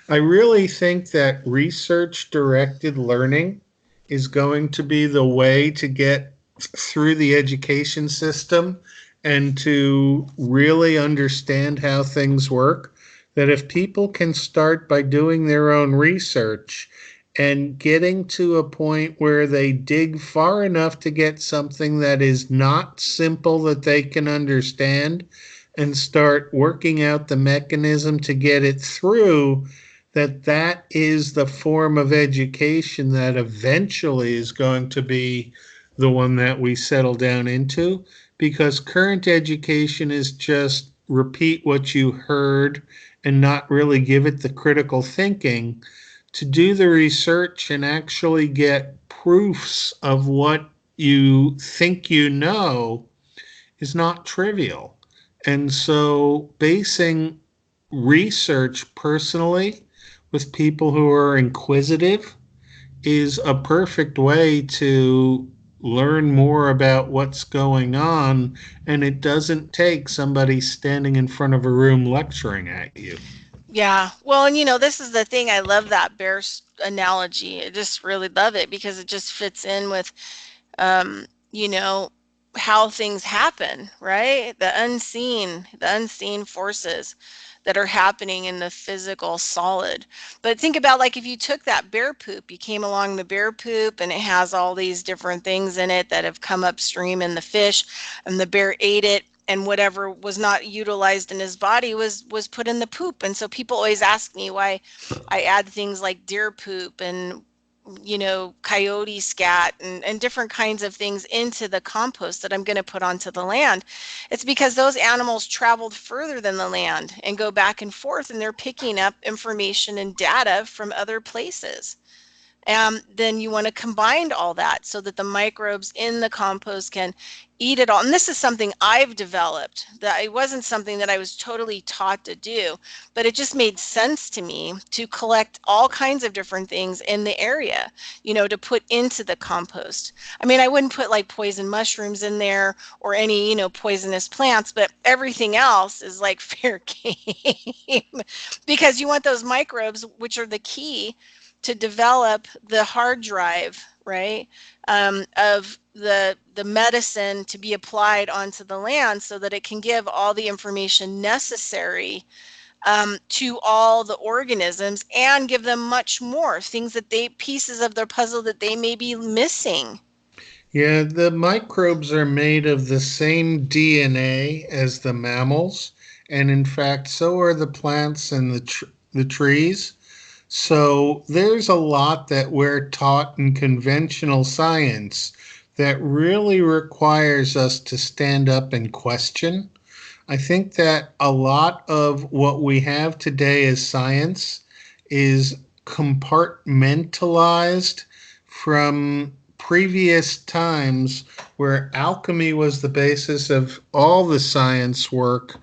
I really think that research directed learning is going to be the way to get through the education system and to really understand how things work. That if people can start by doing their own research and getting to a point where they dig far enough to get something that is not simple that they can understand and start working out the mechanism to get it through, that is the form of education that eventually is going to be the one that we settle down into, because current education is just repeat what you heard and not really give it the critical thinking to do the research and actually get proofs of what you think you know is not trivial. And so basing research personally with people who are inquisitive is a perfect way to learn more about what's going on, and it doesn't take somebody standing in front of a room lecturing at you. Yeah. Well, and this is the thing. I love that analogy. I just really love it because it just fits in with um, you know, how things happen, right? The unseen forces that are happening in the physical solid. But think about, like, if you took that bear poop, you came along the bear poop and it has all these different things in it that have come upstream in the fish, and the bear ate it, and whatever was not utilized in his body was put in the poop. And so people always ask me why I add things like deer poop and coyote scat and different kinds of things into the compost that I'm going to put onto the land. It's because those animals traveled further than the land and go back and forth, and they're picking up information and data from other places. Then you want to combine all that so that the microbes in the compost can eat it all. And this is something I've developed. That it wasn't something that I was totally taught to do, but it just made sense to me to collect all kinds of different things in the area, to put into the compost. I mean, I wouldn't put like poison mushrooms in there or any, poisonous plants, but everything else is like fair game because you want those microbes, which are the key to develop the hard drive, right, of the medicine to be applied onto the land so that it can give all the information necessary to all the organisms and give them much more things that pieces of their puzzle that they may be missing. Yeah, the microbes are made of the same DNA as the mammals, and in fact, so are the plants and the trees. So there's a lot that we're taught in conventional science that really requires us to stand up and question. I think that a lot of what we have today as science is compartmentalized from previous times where alchemy was the basis of all the science work,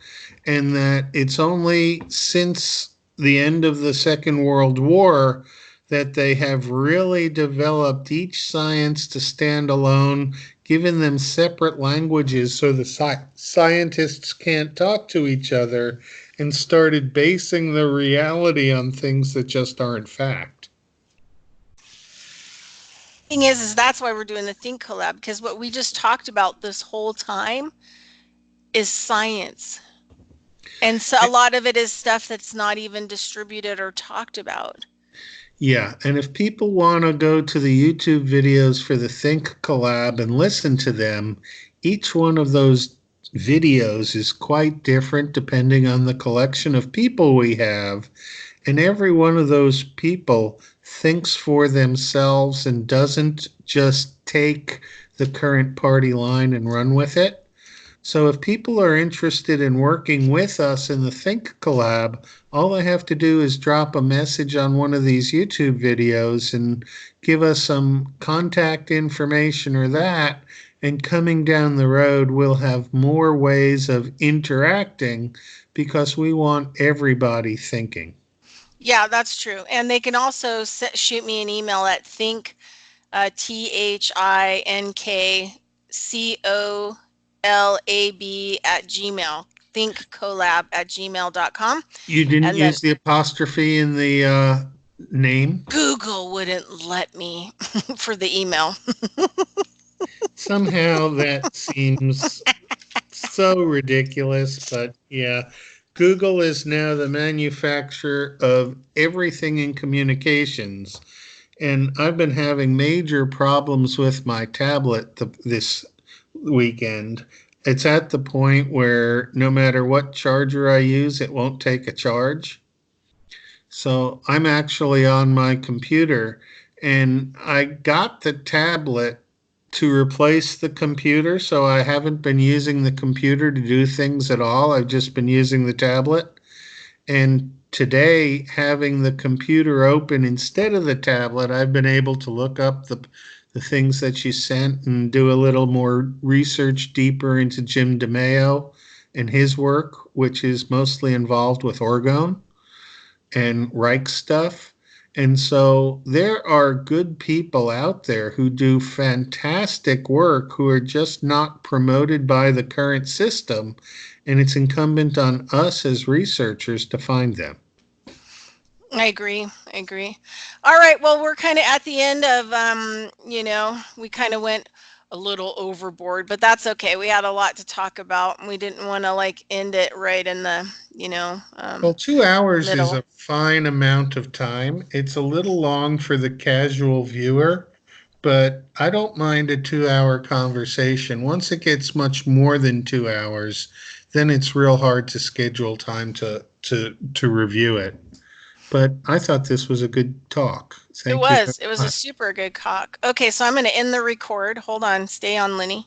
and that it's only since the end of the Second World War that they have really developed each science to stand alone, given them separate languages so the scientists can't talk to each other, and started basing the reality on things that just aren't fact. Thing is that's why we're doing the Think Collab, because what we just talked about this whole time is science. And so a lot of it is stuff that's not even distributed or talked about. Yeah, and if people want to go to the YouTube videos for the Think Collab and listen to them, each one of those videos is quite different depending on the collection of people we have. And every one of those people thinks for themselves and doesn't just take the current party line and run with it. So if people are interested in working with us in the Think Collab, all they have to do is drop a message on one of these YouTube videos and give us some contact information or that. And coming down the road, we'll have more ways of interacting because we want everybody thinking. Yeah, that's true. And they can also shoot me an email at think, THINK thinkcolab at Gmail, thinkcolab@gmail.com. You didn't And then use the apostrophe in the name? Google wouldn't let me for the email. Somehow that seems so ridiculous, but yeah. Google is now the manufacturer of everything in communications. And I've been having major problems with my tablet this weekend. It's at the point where no matter what charger I use, it won't take a charge. So I'm actually on my computer, and I got the tablet to replace the computer. So I haven't been using the computer to do things at all. I've just been using the tablet. And today, having the computer open instead of the tablet, I've been able to look up the things that she sent and do a little more research deeper into Jim DeMeo and his work, which is mostly involved with orgone and Reich stuff. And so there are good people out there who do fantastic work who are just not promoted by the current system. And it's incumbent on us as researchers to find them. I agree. I agree. All right. Well, we're kind of at the end of, we kind of went a little overboard, but that's okay. We had a lot to talk about, and we didn't want to like end it right in the, Well, 2 hours is middle. a fine amount of time. It's a little long for the casual viewer, but I don't mind a 2 hour conversation. Once it gets much more than 2 hours, then it's real hard to schedule time to review it. But I thought this was a good talk. It Thank you very was. It was a much. super good cock. Okay, so I'm going to end the record. Hold on. Stay on, Lenny.